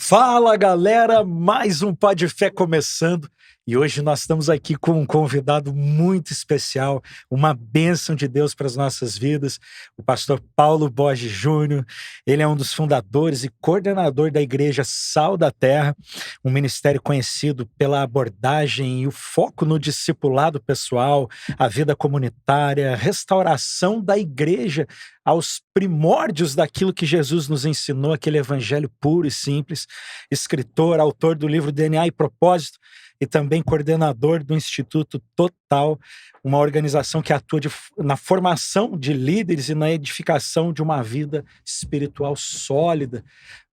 Fala galera, mais um Pó de Fé começando e hoje nós estamos aqui com um convidado muito especial, uma bênção de Deus para as nossas vidas, o pastor Paulo Borges Júnior. Ele é um dos fundadores e coordenador da Igreja Sal da Terra, um ministério conhecido pela abordagem e o foco no discipulado pessoal, a vida comunitária, restauração da igreja aos primórdios daquilo que Jesus nos ensinou, aquele evangelho puro e simples, escritor, autor do livro DNA e Propósito, e também coordenador do Instituto Total, uma organização que atua na formação de líderes e na edificação de uma vida espiritual sólida,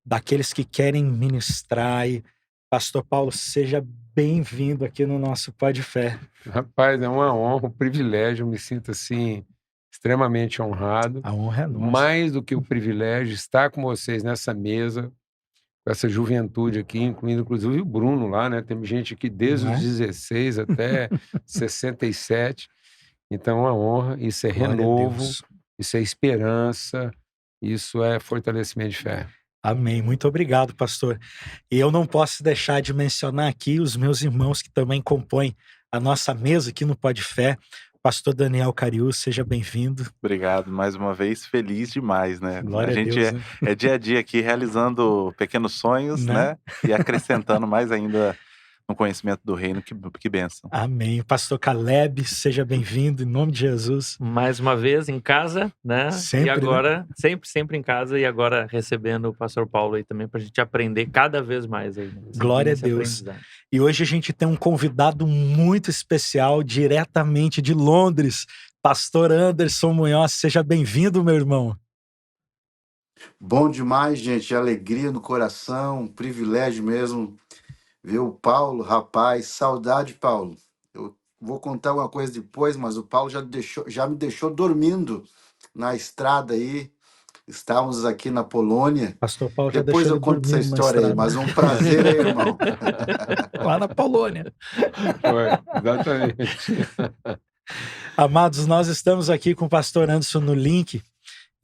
daqueles que querem ministrar. E, Pastor Paulo, seja bem-vindo aqui no nosso Pó de Fé. Rapaz, é uma honra, um privilégio, eu me sinto assim extremamente honrado. A honra é nossa. Mais do que o privilégio, estar com vocês nessa mesa, com essa juventude aqui, incluindo inclusive o Bruno lá, né? Tem gente aqui desde os 16 até 67. Então é uma honra, isso é renovo, isso é esperança, isso é fortalecimento de fé. Amém. Muito obrigado, pastor. E eu não posso deixar de mencionar aqui os meus irmãos que também compõem a nossa mesa aqui no Pó de Fé. Pastor Daniel Carius, seja bem-vindo. Obrigado, mais uma vez, feliz demais, né? Glória a gente Deus, né? é dia a dia aqui realizando pequenos sonhos, né? E acrescentando mais ainda no conhecimento do reino, que bênção. Amém. Pastor Caleb, seja bem-vindo, em nome de Jesus. Mais uma vez em casa, né? Sempre, e agora, sempre em casa, e agora recebendo o pastor Paulo aí também, para a gente aprender cada vez mais aí. Né? Glória a Deus. E hoje a gente tem um convidado muito especial, diretamente de Londres, pastor Anderson Munhoz. Seja bem-vindo, meu irmão. Bom demais, gente. Alegria no coração, um privilégio mesmo ver o Paulo. Rapaz, saudade, Paulo. Eu vou contar uma coisa depois, mas o Paulo já me deixou dormindo na estrada aí. Estávamos aqui na Polônia. Pastor Paulo já Depois deixou eu conto essa dormir numa história aí, estrada. mas um prazer, hein, irmão? Lá na Polônia. Foi, exatamente. Amados, nós estamos aqui com o pastor Anderson no link.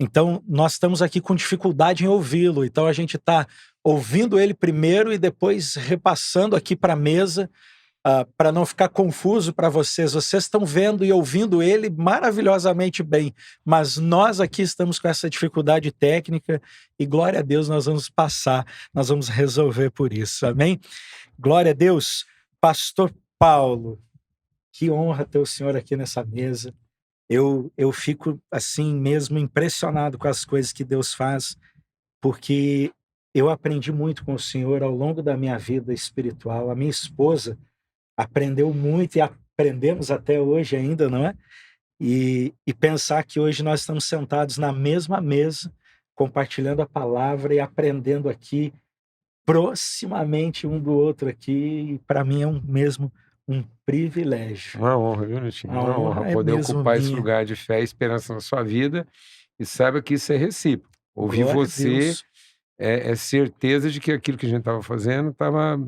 Então, nós estamos aqui com dificuldade em ouvi-lo. Então, a gente está ouvindo ele primeiro e depois repassando aqui para a mesa, para não ficar confuso para vocês. Vocês estão vendo e ouvindo ele maravilhosamente bem, mas nós aqui estamos com essa dificuldade técnica e, glória a Deus, nós vamos passar, nós vamos resolver por isso. Amém? Glória a Deus. Pastor Paulo, que honra ter o senhor aqui nessa mesa. Eu fico assim mesmo impressionado com as coisas que Deus faz, porque eu aprendi muito com o Senhor ao longo da minha vida espiritual. A minha esposa aprendeu muito e aprendemos até hoje ainda, não é? E pensar que hoje nós estamos sentados na mesma mesa, compartilhando a palavra e aprendendo aqui proximamente um do outro aqui, para mim é um privilégio. Uma honra, viu, Netinho? Uma honra poder ocupar esse lugar de fé e esperança na sua vida, e saiba que isso é recíproco. Ouvir você é certeza de que aquilo que a gente estava fazendo estava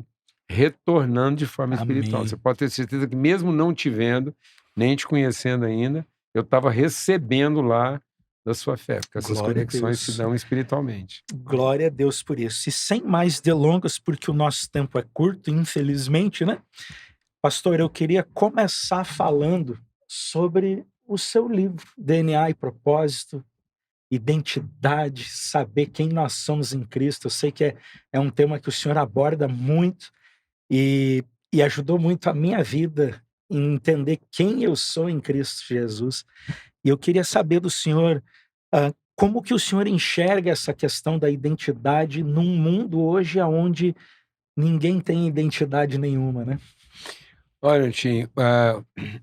retornando de forma espiritual. Você pode ter certeza que mesmo não te vendo, nem te conhecendo ainda, eu estava recebendo lá da sua fé, porque essas conexões se dão espiritualmente. Glória a Deus por isso. E sem mais delongas, porque o nosso tempo é curto, infelizmente, né? Pastor, eu queria começar falando sobre o seu livro, DNA e Propósito, Identidade, saber quem nós somos em Cristo. Eu sei que é um tema que o senhor aborda muito e ajudou muito a minha vida em entender quem eu sou em Cristo Jesus. E eu queria saber do senhor como que o senhor enxerga essa questão da identidade num mundo hoje onde ninguém tem identidade nenhuma, né? Olha, Tim,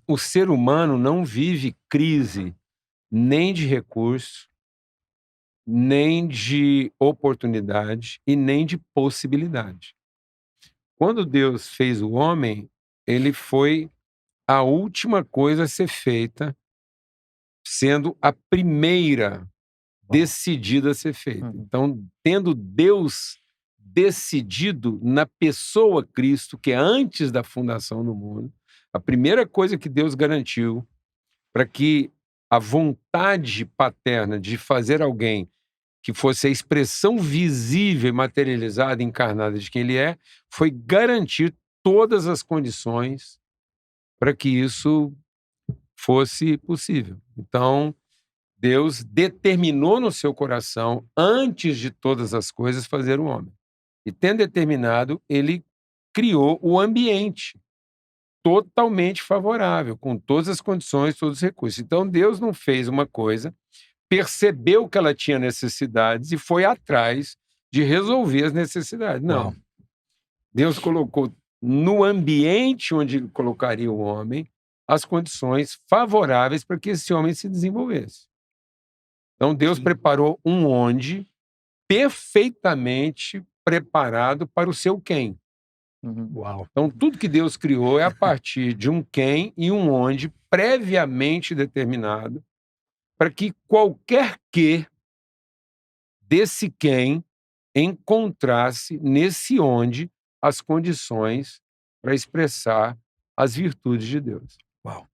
o ser humano não vive crise nem de recurso, nem de oportunidade e nem de possibilidade. Quando Deus fez o homem, ele foi a última coisa a ser feita, sendo a primeira decidida a ser feita. Então, tendo Deus decidido na pessoa Cristo, que é antes da fundação do mundo, a primeira coisa que Deus garantiu para que a vontade paterna de fazer alguém que fosse a expressão visível e materializada, encarnada de quem ele é, foi garantir todas as condições para que isso fosse possível. Então, Deus determinou no seu coração, antes de todas as coisas, fazer o homem. E tendo determinado, ele criou o ambiente totalmente favorável, com todas as condições, todos os recursos. Então, Deus não fez uma coisa, percebeu que ela tinha necessidades e foi atrás de resolver as necessidades. Não. Uau. Deus colocou no ambiente onde ele colocaria o homem as condições favoráveis para que esse homem se desenvolvesse. Então, Deus preparou um onde perfeitamente preparado para o seu quem. Uau. Então, tudo que Deus criou é a partir de um quem e um onde previamente determinado para que qualquer que desse quem encontrasse nesse onde as condições para expressar as virtudes de Deus. Uau.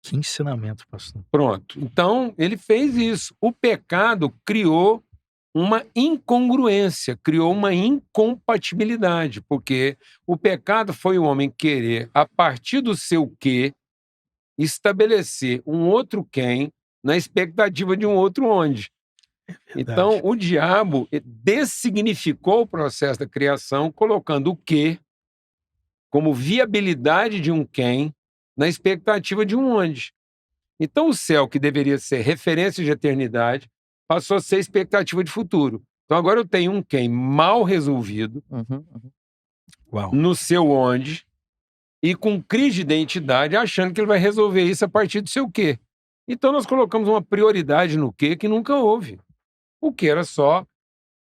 Que ensinamento, pastor. Pronto. Então, ele fez isso. O pecado criou uma incongruência, criou uma incompatibilidade, porque o pecado foi o homem querer, a partir do seu quê, estabelecer um outro quem na expectativa de um outro onde. Então, o diabo dessignificou o processo da criação, colocando o quê como viabilidade de um quem na expectativa de um onde. Então, o céu, que deveria ser referência de eternidade, passou a ser expectativa de futuro. Então, agora eu tenho um quem mal resolvido Uau. no seu onde e com crise de identidade, achando que ele vai resolver isso a partir do seu quê. Então, nós colocamos uma prioridade no quê que nunca houve. O que era só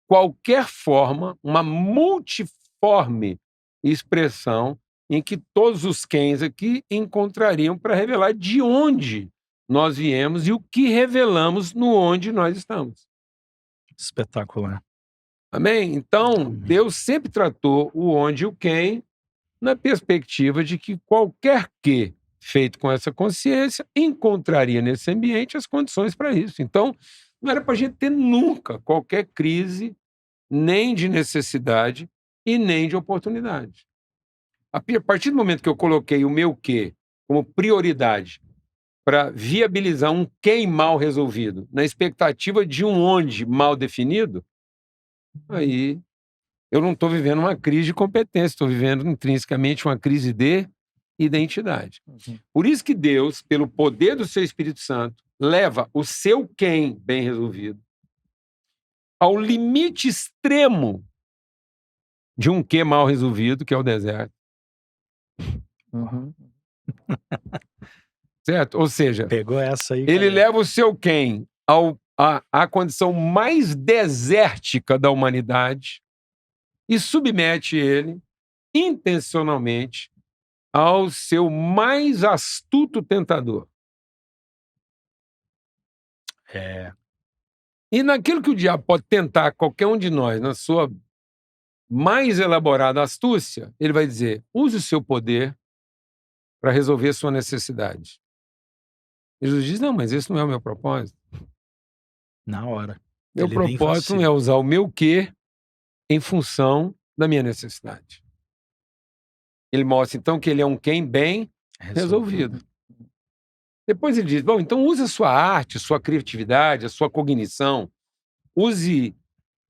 qualquer forma, uma multiforme expressão em que todos os quens aqui encontrariam para revelar de onde nós viemos e o que revelamos no onde nós estamos. Espetacular. Amém? Então, Amém. Deus sempre tratou o onde e o quem na perspectiva de que qualquer que feito com essa consciência encontraria nesse ambiente as condições para isso. Então, não era para a gente ter nunca qualquer crise, nem de necessidade e nem de oportunidade. A partir do momento que eu coloquei o meu quê como prioridade para viabilizar um quem mal resolvido, na expectativa de um onde mal definido, aí eu não estou vivendo uma crise de competência, estou vivendo intrinsecamente uma crise de identidade. Por isso que Deus, pelo poder do seu Espírito Santo, leva o seu quem bem resolvido ao limite extremo de um quê mal resolvido, que é o deserto. Certo? Ou seja, Pegou essa aí. ele cara. leva o seu quem à condição mais desértica da humanidade e submete ele intencionalmente ao seu mais astuto tentador. E naquilo que o diabo pode tentar qualquer um de nós, na sua mais elaborada astúcia, ele vai dizer: use o seu poder para resolver a sua necessidade. Jesus diz: não, mas esse não é o meu propósito. Na hora. Meu Ele nem propósito vacila. é usar o meu quê em função da minha necessidade. Ele mostra, então, que ele é um quem bem resolvido. Depois ele diz: bom, então use a sua arte, a sua criatividade, a sua cognição, use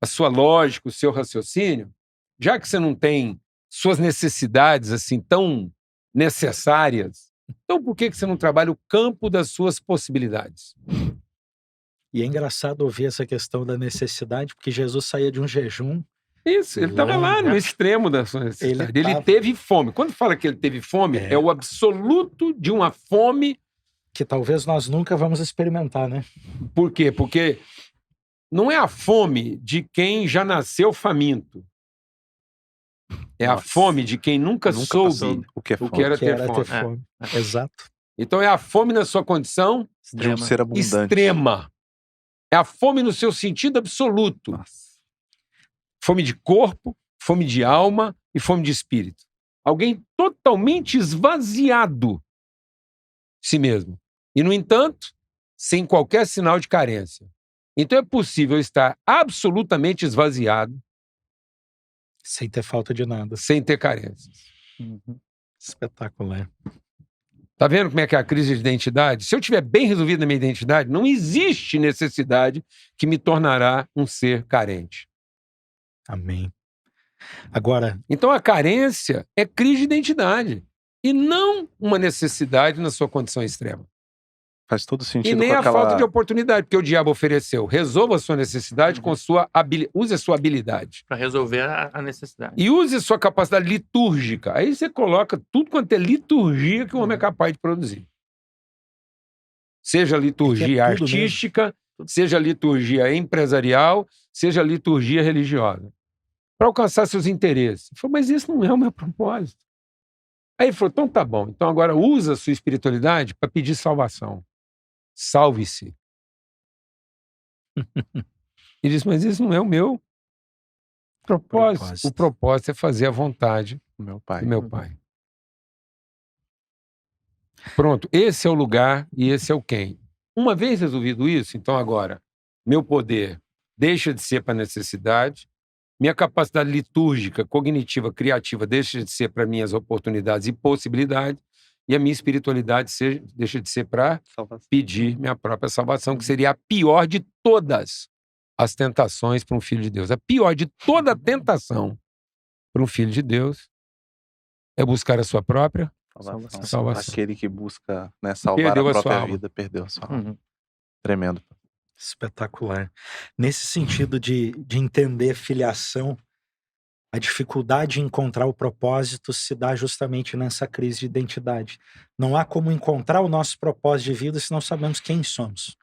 a sua lógica, o seu raciocínio, já que você não tem suas necessidades assim tão necessárias, então por que você não trabalha o campo das suas possibilidades? E é engraçado ouvir essa questão da necessidade, porque Jesus saía de um jejum. Isso, ele estava lá no extremo da sua necessidade. Ele teve fome. Quando fala que ele teve fome, é o absoluto de uma fome. Que talvez nós nunca vamos experimentar, né? Por quê? Porque não é a fome de quem já nasceu faminto. É a fome de quem nunca soube o que é o fome. que era Que ter era fome. ter fome. Exato. Então é a fome na sua condição De um ser abundante. extrema. É a fome no seu sentido absoluto. Nossa. Fome de corpo, fome de alma e fome de espírito. Alguém totalmente esvaziado de si mesmo. E, no entanto, sem qualquer sinal de carência. Então é possível estar absolutamente esvaziado, Sem ter falta de nada. sem ter carências. Espetacular. Tá vendo como é que é a crise de identidade? Se eu estiver bem resolvido na minha identidade, não existe necessidade que me tornará um ser carente. Amém. Agora, Então a carência é crise de identidade e não uma necessidade na sua condição extrema. Faz todo E sentido nem com a aquela... falta de oportunidade, porque o diabo ofereceu. Resolva a sua necessidade com sua use a sua habilidade. Para resolver a necessidade. E use a sua capacidade litúrgica. Aí você coloca tudo quanto é liturgia que o homem é capaz de produzir. Seja liturgia tudo mesmo. artística, seja liturgia empresarial, seja liturgia religiosa. Para alcançar seus interesses. Eu falei, mas isso não é o meu propósito. Aí ele falou, então tá bom. Então agora usa a sua espiritualidade para pedir salvação. Salve-se. Ele disse, mas isso não é o meu propósito. O propósito é fazer a vontade Meu pai. do meu pai. Pronto, esse é o lugar e esse é o quem. Uma vez resolvido isso, então agora, meu poder deixa de ser para necessidade, minha capacidade litúrgica, cognitiva, criativa deixa de ser para minhas oportunidades e possibilidades, e a minha espiritualidade deixa de ser para pedir minha própria salvação, que seria a pior de todas as tentações para um filho de Deus. A pior de toda tentação para um filho de Deus é buscar a sua própria salvação. Aquele que busca, né, salvar Perdeu a a sua própria alma. vida, perdeu a sua alma. Tremendo. espetacular. Nesse sentido de entender filiação, a dificuldade em encontrar o propósito se dá justamente nessa crise de identidade. Não há como encontrar o nosso propósito de vida se não sabemos quem somos.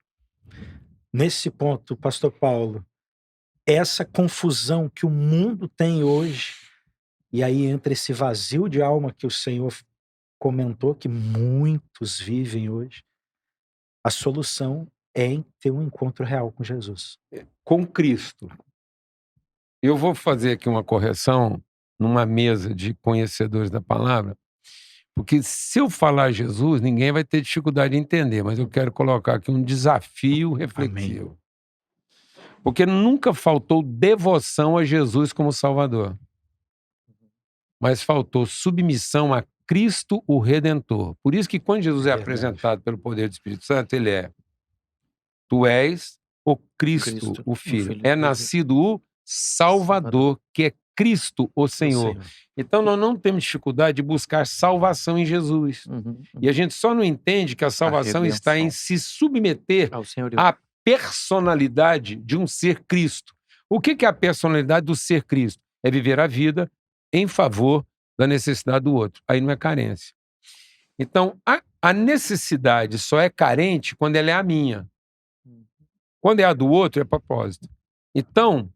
Nesse ponto, pastor Paulo, essa confusão que o mundo tem hoje, e aí entra esse vazio de alma que o Senhor comentou, que muitos vivem hoje, a solução é em ter um encontro real com Jesus. Com Cristo. Eu vou fazer aqui uma correção numa mesa de conhecedores da palavra, porque se eu falar Jesus, ninguém vai ter dificuldade de entender, mas eu quero colocar aqui um desafio reflexivo. Amém. Porque nunca faltou devoção a Jesus como Salvador, mas faltou submissão a Cristo, o Redentor. Por isso que quando Jesus é apresentado pelo poder do Espírito Santo, ele é: tu és o Cristo, o Filho. É nascido o Salvador, que é Cristo, o Senhor. Então nós não temos dificuldade de buscar salvação em Jesus. E a gente só não entende que a salvação está em se submeter à personalidade de um ser Cristo. O que é a personalidade do ser Cristo? É viver a vida em favor da necessidade do outro. Aí não é carência. Então, a necessidade só é carente quando ela é a minha. Quando é a do outro, é propósito. Então,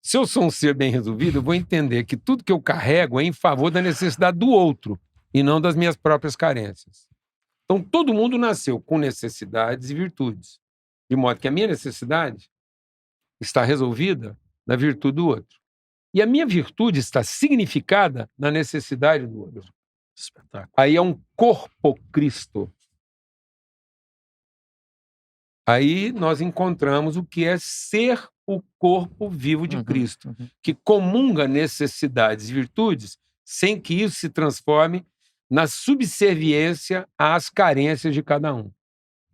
se eu sou um ser bem resolvido, eu vou entender que tudo que eu carrego é em favor da necessidade do outro e não das minhas próprias carências. Então, todo mundo nasceu com necessidades e virtudes, de modo que a minha necessidade está resolvida na virtude do outro. E a minha virtude está significada na necessidade do outro. Espetáculo. Aí é um corpo Cristo. Aí nós encontramos o que é ser o corpo vivo de Cristo, que comunga necessidades e virtudes sem que isso se transforme na subserviência às carências de cada um.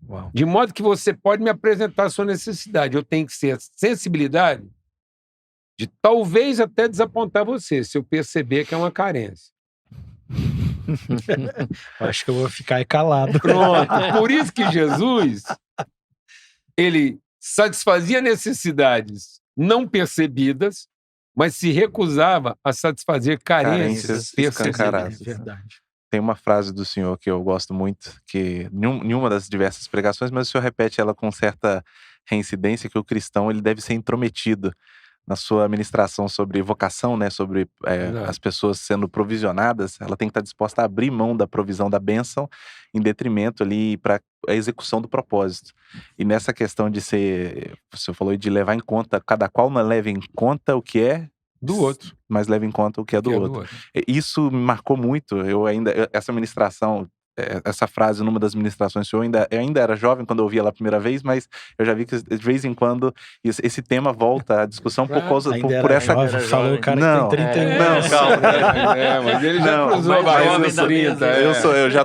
Uau. De modo que você pode me apresentar a sua necessidade. Eu tenho que ter a sensibilidade de talvez até desapontar você, se eu perceber que é uma carência. Acho que eu vou ficar aí calado. Pronto. Por isso que Jesus, ele satisfazia necessidades não percebidas, mas se recusava a satisfazer carências escancaradas. Verdade. Tem uma frase do senhor que eu gosto muito, que em uma das diversas pregações, mas o senhor repete ela com certa reincidência, que o cristão ele deve ser intrometido na sua ministração sobre vocação, né, sobre as pessoas sendo provisionadas. Ela tem que estar disposta a abrir mão da provisão da bênção em detrimento ali para a execução do propósito. E nessa questão de ser, o senhor falou de levar em conta, cada qual não leva em conta o que é do outro, mas leva em conta o que é do outro. Isso me marcou muito. Essa ministração essa frase numa das ministrações. Eu ainda era jovem quando eu ouvi ela a primeira vez, mas eu já vi que de vez em quando esse tema volta à discussão por causa por essa. Jovem, falou o cara Não, que tem 31 não, anos. calma. Mas ele já Não, cruzou a mas barreira jovem dos da 30. mesa. Eu já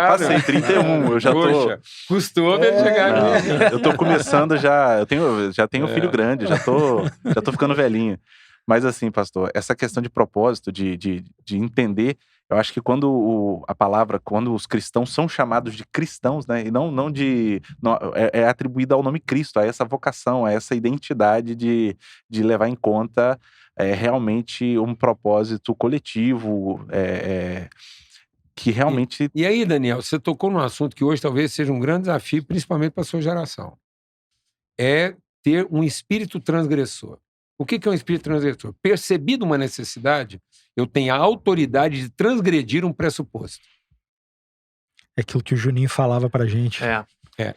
passei 31, eu já tô. Poxa, custou pra ele chegar aqui. Não, eu tô começando já tenho filho grande, já tô ficando velhinho. Mas assim, pastor, essa questão de propósito, de entender, eu acho que quando os cristãos são chamados de cristãos, né, e não é atribuída ao nome Cristo, a essa vocação, a essa identidade de levar em conta realmente um propósito coletivo, que realmente... E aí, Daniel, você tocou num assunto que hoje talvez seja um grande desafio, principalmente para a sua geração. É ter um espírito transgressor. O que é um espírito transgressor? Percebido uma necessidade, eu tenho a autoridade de transgredir um pressuposto. É aquilo que o Juninho falava pra gente.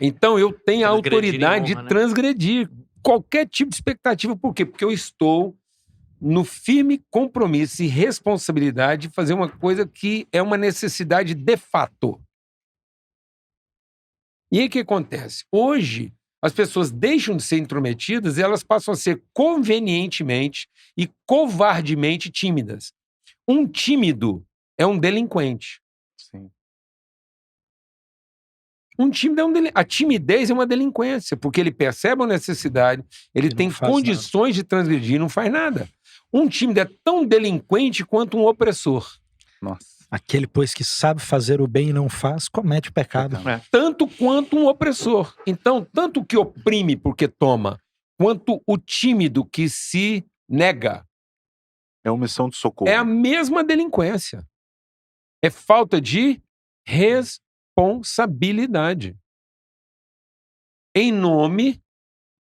Então, eu tenho a Transgredir autoridade em honra, de né? transgredir qualquer tipo de expectativa. Por quê? Porque eu estou no firme compromisso e responsabilidade de fazer uma coisa que é uma necessidade de fato. E aí o que acontece? Hoje, as pessoas deixam de ser intrometidas e elas passam a ser convenientemente e covardemente tímidas. Um tímido é um delinquente. Sim. Um tímido é um delinquente. A timidez é uma delinquência, porque ele percebe a necessidade, ele E não tem faz condições de transgredir e não faz nada. Um tímido é tão delinquente quanto um opressor. Nossa. Aquele, pois, que sabe fazer o bem e não faz, comete o pecado. Tanto quanto um opressor. Então, tanto o que oprime porque toma, quanto o tímido que se nega, É omissão de socorro. é a mesma delinquência. É falta de responsabilidade. Em nome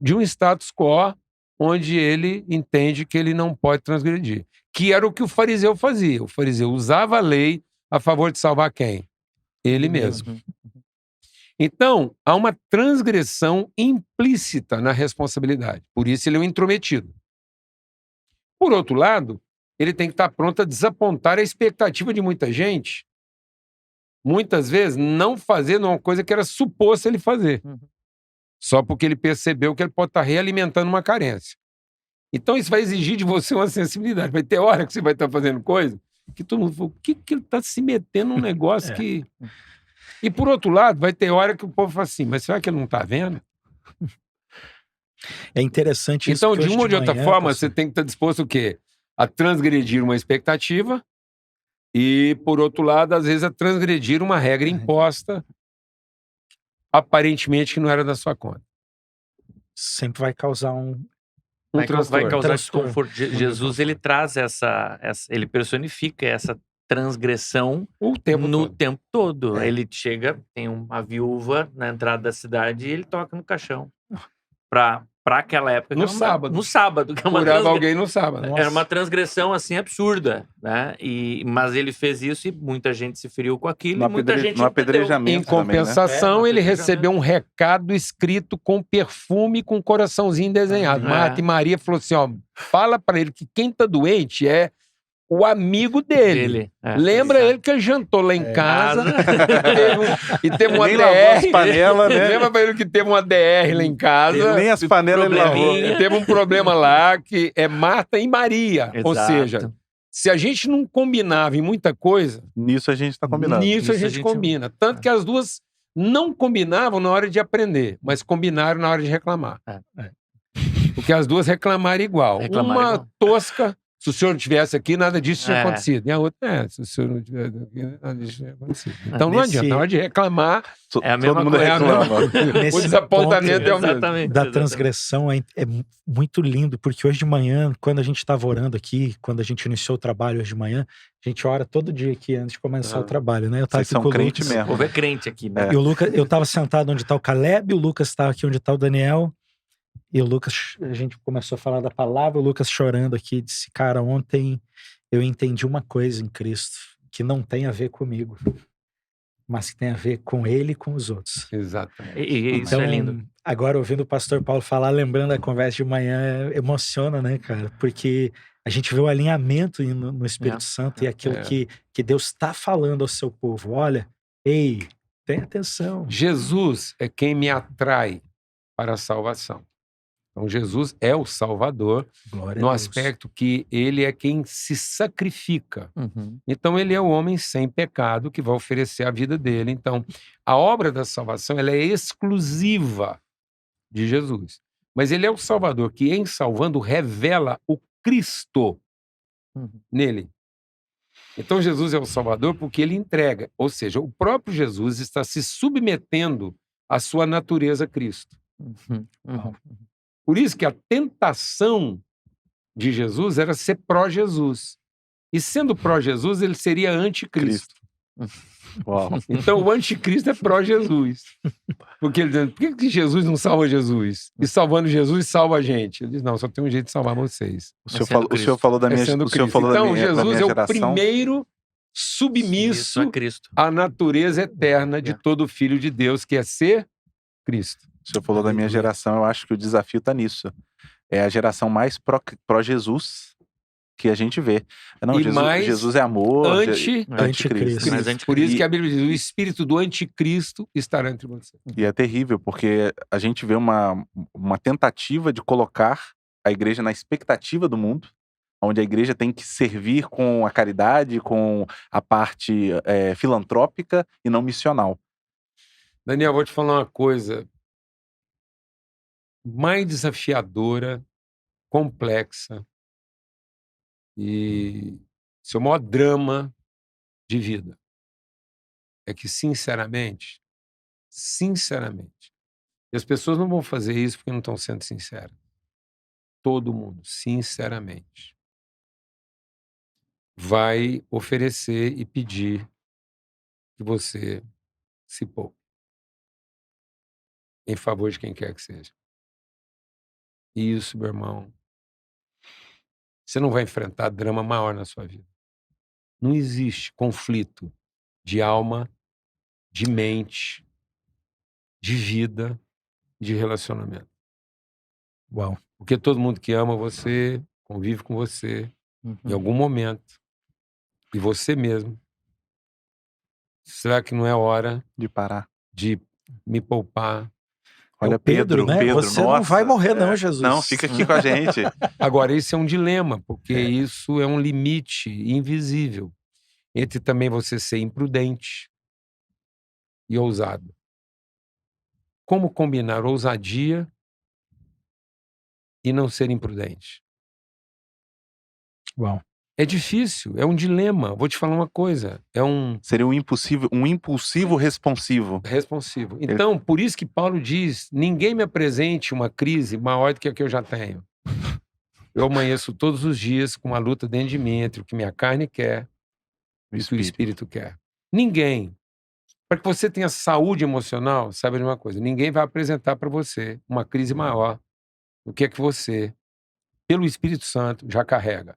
de um status quo onde ele entende que ele não pode transgredir. Que era o que o fariseu fazia. O fariseu usava a lei a favor de salvar quem? Ele mesmo. Então, há uma transgressão implícita na responsabilidade. Por isso ele é um intrometido. Por outro lado, ele tem que estar pronto a desapontar a expectativa de muita gente, muitas vezes não fazendo uma coisa que era suposto ele fazer. Só porque ele percebeu que ele pode estar realimentando uma carência. Então isso vai exigir de você uma sensibilidade. Vai ter hora que você vai estar fazendo coisa que todo mundo fala, o que ele está se metendo num negócio que... E por outro lado, vai ter hora que o povo fala assim, mas será que ele não está vendo? É interessante isso. Então, que de hoje uma ou de outra manhã, forma, pastor, você tem que estar disposto o quê? A transgredir uma expectativa e, por outro lado, às vezes a transgredir uma regra imposta, aparentemente que não era da sua conta. sempre vai causar um Um Vai transtorno. causar Transtorno. desconforto. Jesus, ele traz ele personifica essa transgressão O tempo no todo. tempo todo. Ele chega, tem uma viúva na entrada da cidade e ele toca no caixão. Pra aquela época. No que era sábado. No sábado. Que é uma Curava alguém no sábado. Era uma transgressão, assim, absurda, né? Mas ele fez isso e muita gente se feriu com aquilo e muita gente No apedrejamento Em também, né? compensação, no ele apedrejamento. recebeu um recado escrito com perfume, com coraçãozinho desenhado. É. Marta e Maria falou assim, ó, fala pra ele que quem tá doente é o amigo dele. Lembra ele que ele jantou lá em casa e teve uma Nem lavou as DR. panelas, né? Lembra pra ele que teve uma DR lá em casa. Nem as panelas ele lavou. probleminha. Teve um problema lá que é Marta e Maria. Ou Exato. seja, se a gente não combinava em muita coisa, Nisso a gente tá combinando. nisso a Isso a gente gente- combina. Tanto que as duas não combinavam na hora de aprender, mas combinaram na hora de reclamar. Porque as duas reclamaram igual. Reclamaram Uma igual. tosca, se o senhor não estivesse aqui, nada disso tinha É. acontecido. E a outra, se o senhor não tivesse aqui, nada disso tinha acontecido. Então não Nesse- adianta, na hora de reclamar, É a mesma Todo mundo coisa. reclama. nesse o desapontamento é o mesmo. Exatamente. da exatamente. transgressão é muito lindo, porque hoje de manhã, quando a gente estava orando aqui, quando a gente iniciou o trabalho hoje de manhã, a gente ora todo dia aqui antes de começar o trabalho, né? Eu tava Vocês aqui são com o crente Lucas. mesmo. Vou ver crente aqui, né? E o Lucas, eu tava sentado onde tá o Caleb, o Lucas tava aqui onde tá o Daniel, e o Lucas, a gente começou a falar da palavra, o Lucas chorando aqui, disse, cara, ontem eu entendi uma coisa em Cristo, que não tem a ver comigo, mas que tem a ver com ele e com os outros. Exatamente. E isso Então, é lindo. agora ouvindo o pastor Paulo falar, lembrando a conversa de manhã, emociona, né, cara? Porque a gente vê o alinhamento no Espírito Santo e aquilo que Deus está falando ao seu povo. Olha, Ei, tem atenção. Jesus é quem me atrai para a salvação. Então, Jesus é o Salvador, Glória no a Deus. aspecto que ele é quem se sacrifica. Uhum. Então, ele é o homem sem pecado que vai oferecer a vida dele. Então, a obra da salvação ela é exclusiva de Jesus. Mas ele é o Salvador que, em salvando, revela o Cristo Uhum. nele. Então, Jesus é o Salvador porque ele entrega. Ou seja, o próprio Jesus está se submetendo à sua natureza Cristo. Uhum. Uhum. Por isso que a tentação de Jesus era ser pró-Jesus. E sendo pró-Jesus, ele seria anticristo. Uau. Então, o anticristo é pró-Jesus. Porque ele diz, por que Jesus não salva Jesus? E salvando Jesus, salva a gente. Ele diz, não, só tem um jeito de salvar vocês. O senhor, sendo o senhor falou da É minha, sendo o senhor Cristo. falou Então, da minha Jesus é o geração. primeiro Isso submisso é Cristo. à natureza eterna de É. todo filho de Deus, que é ser Cristo. O senhor falou da minha Aleluia. geração, eu acho que o desafio está nisso. É a geração mais pró-Jesus que a gente vê. Não, E mais Jesus é amor, Anticristo. Anticristo. Mas anticristo. Por isso que E- a Bíblia diz, o espírito do anticristo estará entre vocês. E é terrível, porque a gente vê uma tentativa de colocar a igreja na expectativa do mundo, onde a igreja tem que servir com a caridade, com a parte filantrópica e não missional. Daniel, vou te falar uma coisa mais desafiadora, complexa e seu maior drama de vida é que, sinceramente, e as pessoas não vão fazer isso porque não estão sendo sinceras. Todo mundo, sinceramente, vai oferecer e pedir que você se poupe em favor de quem quer que seja. E isso, meu irmão, você não vai enfrentar drama maior na sua vida. Não existe conflito de alma, de mente, de vida, de relacionamento. Uau. Porque todo mundo que ama você, convive com você, em Uhum. algum momento, e você mesmo, será que não é hora De parar. de me poupar? Olha, o Pedro, né? Pedro, Você não nossa, vai morrer não, Jesus. Não, fica aqui com a gente. Agora, isso é um dilema, porque isso é um limite invisível entre também você ser imprudente e ousado. Como combinar ousadia e não ser imprudente? Uau. É difícil, é um dilema. Vou te falar uma coisa, é um Seria um impulsivo responsivo. responsivo. Então, por isso que Paulo diz, ninguém me apresente uma crise maior do que a que eu já tenho. Eu amanheço todos os dias com uma luta dentro de mim entre o que minha carne quer e o que o espírito quer. Ninguém. Para que você tenha saúde emocional, saiba de uma coisa, ninguém vai apresentar para você uma crise maior do que a que você, pelo Espírito Santo, já carrega.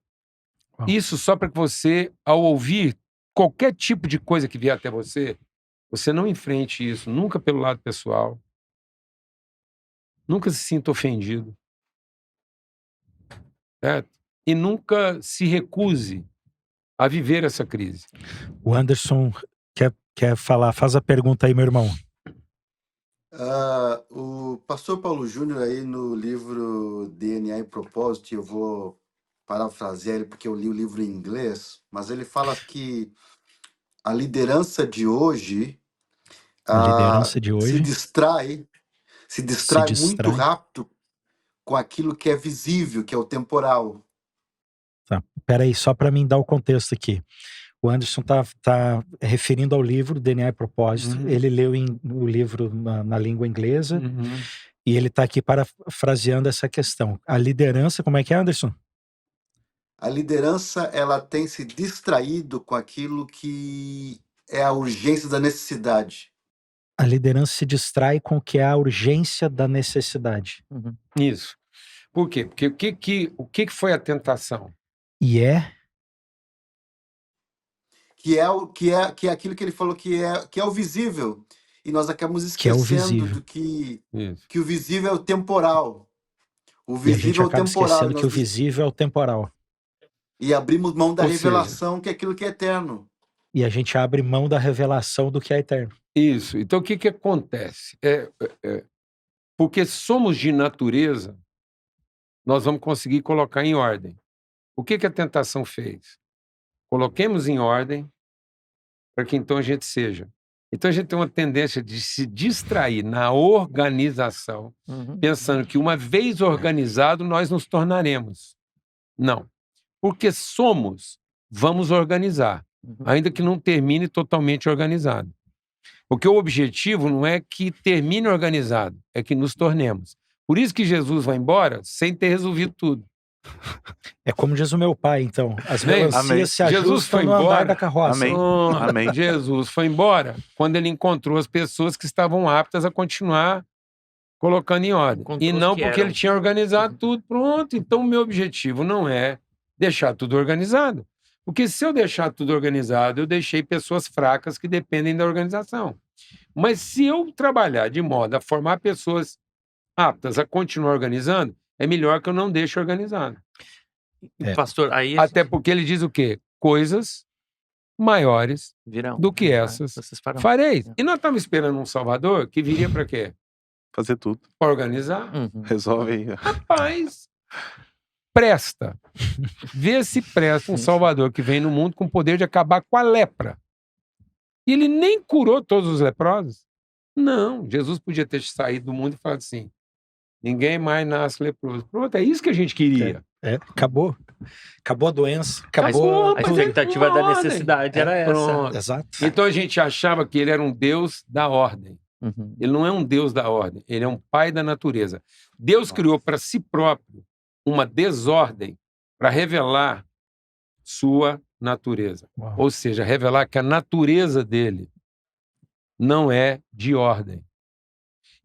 Uau. Isso só para que você, ao ouvir qualquer tipo de coisa que vier até você, você não enfrente isso nunca pelo lado pessoal, nunca se sinta ofendido, certo? E nunca se recuse a viver essa crise. O Anderson quer falar. Faz a pergunta aí, meu irmão. O pastor Paulo Júnior aí no livro DNA e Propósito, eu vou parafrasear ele porque eu li o livro em inglês, mas ele fala que a liderança de hoje, A liderança de se hoje distrai se muito distrai. rápido com aquilo que é visível, que é o temporal. Tá. Peraí, só para mim dar o contexto aqui. O Anderson tá referindo ao livro DNA e Propósito. Uhum. Ele leu o livro na língua inglesa Uhum. e ele está aqui parafraseando essa questão. A liderança, como é que é, Anderson? A liderança, ela tem se distraído com aquilo que é a urgência da necessidade. A liderança se distrai com o que é a urgência da necessidade. Uhum. Isso. Por quê? Porque o que foi a tentação? E Que é aquilo que ele falou que é o visível. E nós acabamos que é o esquecendo visível. do que Isso. o visível é o temporal. O E a gente visível é o acaba temporal. esquecendo que o visível é o temporal. E abrimos mão da Ou seja, revelação, que é aquilo que é eterno. E a gente abre mão da revelação do que é eterno. Isso. Então, o que que acontece? Porque somos de natureza, nós vamos conseguir colocar em ordem. O que que a tentação fez? Coloquemos em ordem para que então a gente seja. Então, a gente tem uma tendência de se distrair na organização, pensando que uma vez organizado, nós nos tornaremos. Não. Porque somos, vamos organizar, ainda que não termine totalmente organizado. Porque o objetivo não é que termine organizado, é que nos tornemos. Por isso que Jesus vai embora sem ter resolvido tudo. É como diz o meu pai, então. As Amém. melancias se Jesus ajustam foi no andar embora. da carroça. Amém. Amém. Jesus foi embora quando ele encontrou as pessoas que estavam aptas a continuar colocando em ordem. Encontrou E os não que porque eram. ele tinha organizado tudo. Pronto. Então, o meu objetivo não é deixar tudo organizado. Porque se eu deixar tudo organizado, eu deixei pessoas fracas que dependem da organização. Mas se eu trabalhar de modo a formar pessoas aptas a continuar organizando, é melhor que eu não deixe organizado. Pastor, aí Até porque ele diz o quê? Coisas maiores virão. do que essas Vocês farão. fareis. E nós estamos esperando um Salvador que viria para quê? Fazer tudo. Para organizar. Resolve aí. Rapaz, presta. Vê se presta um Salvador que vem no mundo com o poder de acabar com a lepra. E ele nem curou todos os leprosos. Não, Jesus podia ter saído do mundo e falado assim, ninguém mais nasce leproso. Pronto, é isso que a gente queria. Acabou. Acabou a doença. Mas, Acabou. pô, A mas expectativa da ordem. necessidade era essa. Pronto. Exato. Então a gente achava que ele era um Deus da ordem. Ele não é um Deus da ordem, ele é um pai da natureza. Deus criou para si próprio uma desordem para revelar sua natureza. Uau. Ou seja, revelar que a natureza dele não é de ordem.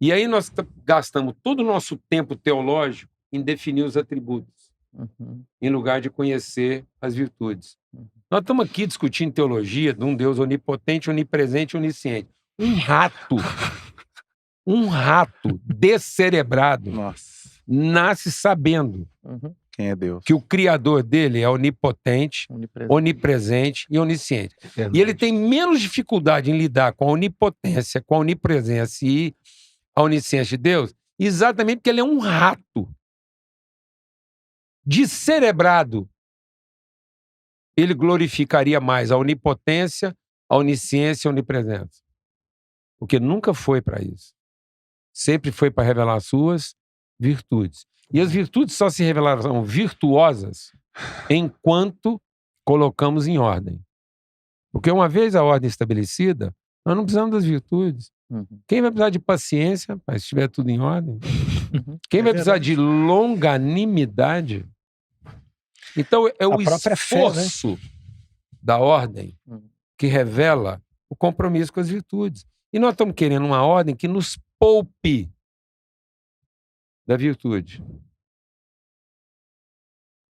E aí nós gastamos todo o nosso tempo teológico em definir os atributos, em lugar de conhecer as virtudes. Nós estamos aqui discutindo teologia de um Deus onipotente, onipresente e onisciente. Um rato descerebrado Nossa. nasce sabendo Quem é Deus? que o criador dele é onipotente, onipresente e onisciente. E ele tem menos dificuldade em lidar com a onipotência, com a onipresença e a onisciência de Deus, exatamente porque ele é um rato descerebrado. Ele glorificaria mais a onipotência, a onisciência e a onipresença. Porque nunca foi para isso. Sempre foi para revelar as suas virtudes. E as virtudes só se revelarão virtuosas enquanto colocamos em ordem. Porque uma vez a ordem estabelecida, nós não precisamos das virtudes. Quem vai precisar de paciência, se estiver tudo em ordem? Quem vai precisar de longanimidade? Então, é o A própria fé, né? esforço da ordem que revela o compromisso com as virtudes. E nós estamos querendo uma ordem que nos poupe da virtude.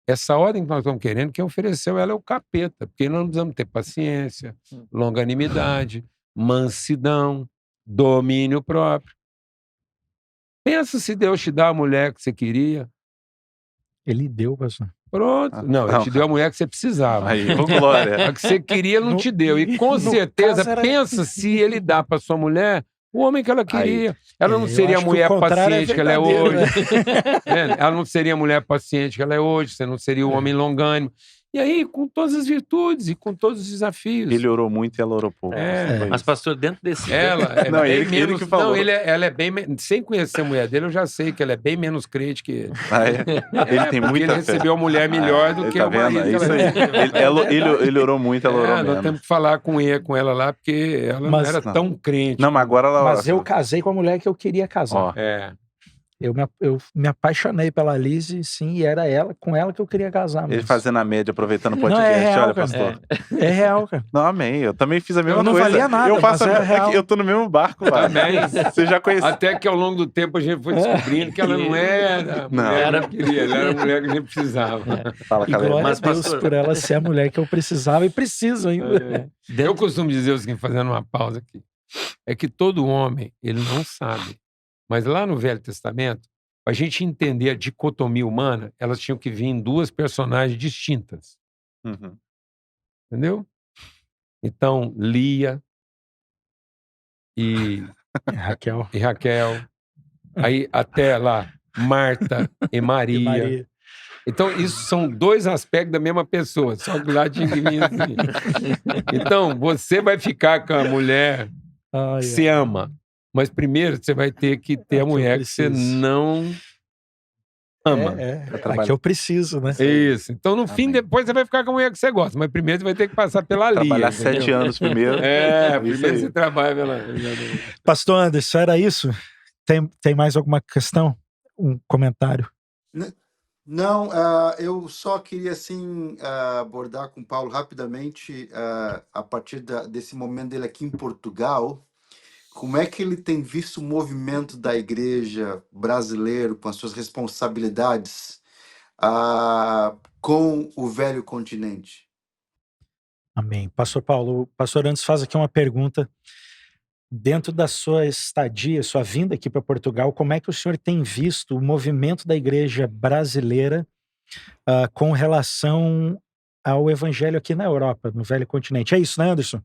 Essa ordem que nós estamos querendo, quem ofereceu ela é o capeta, porque nós não precisamos ter paciência, longanimidade, mansidão, domínio próprio. Pensa se Deus te dá a mulher que você queria. Ele deu, pastor. Pronto. Não, ele te deu a mulher que você precisava. Aí, ô glória. A que você queria, ele não te deu. E com certeza, caso era- pensa se ele dá para sua mulher o homem que ela queria. Ela não Eu seria a acho que o mulher contrário é paciente que ela é verdadeiro, hoje. Ela não seria a mulher paciente que ela é hoje. Você não seria o homem longânimo. E aí, com todas as virtudes e com todos os desafios. Ele orou muito e ela orou pouco. É. Foi Mas, isso. pastor, dentro desse... Ela é Não, bem ele menos... que falou. Não, ela é bem... Sem conhecer a mulher dele, eu já sei que ela é bem menos crente que ele. Ah, é? Ele tem porque muita ele fé. recebeu a mulher melhor do que tá o marido. vendo? É que isso ela aí. Ele orou muito, ela orou nós menos. temos que falar com ela lá, porque ela Mas- não era tão crente. Não, mas agora ela... Mas eu casei com a mulher que eu queria casar. Ó, É. Eu me apaixonei pela Lizzie, sim, e era com ela que eu queria casar. ele mesmo. fazendo a média, aproveitando o Não, podcast. é real, Olha, cara. pastor. É real, cara. Não, amém. Eu também fiz a mesma Eu não coisa. valia nada, eu faço mas é a... real. Eu tô no mesmo barco, lá. Também. Você já conhece. Até que ao longo do tempo a gente foi descobrindo que ela não era a Não. mulher que a gente queria, ela era a mulher que a gente precisava. Fala, E Caleb. glória Mas, a Deus pastor- por ela ser a mulher que eu precisava e preciso ainda. Eu costumo dizer o seguinte, fazendo uma pausa aqui, é que todo homem, ele não sabe. Mas lá no Velho Testamento, para a gente entender a dicotomia humana, elas tinham que vir em duas personagens distintas. Uhum. Entendeu? Então, Lia e Raquel Raquel. Aí até lá, Marta e e Maria. Maria. Então, isso são dois aspectos da mesma pessoa, só que lá tinha que vir assim. Então, você vai ficar com a mulher Ai, que você ama, mas primeiro você vai ter que ter É a que eu mulher que você preciso. não ama. É que eu preciso, né? Isso. Então, no fim, Amém. depois você vai ficar com a mulher que você gosta, mas primeiro você vai ter que passar pela Lia. Trabalhar entendeu? 7 anos primeiro. É, Isso primeiro aí. você trabalha pela. Pastor Anderson, era isso? Tem mais alguma questão? Um comentário? Não, eu só queria assim abordar com o Paulo rapidamente a partir desse momento dele aqui em Portugal, como é que ele tem visto o movimento da igreja brasileira com as suas responsabilidades com o velho continente. Amém. Pastor Paulo, o pastor Anderson faz aqui uma pergunta. Dentro da sua estadia, sua vinda aqui para Portugal, como é que o senhor tem visto o movimento da igreja brasileira com relação ao evangelho aqui na Europa, no velho continente? É isso, né, Anderson?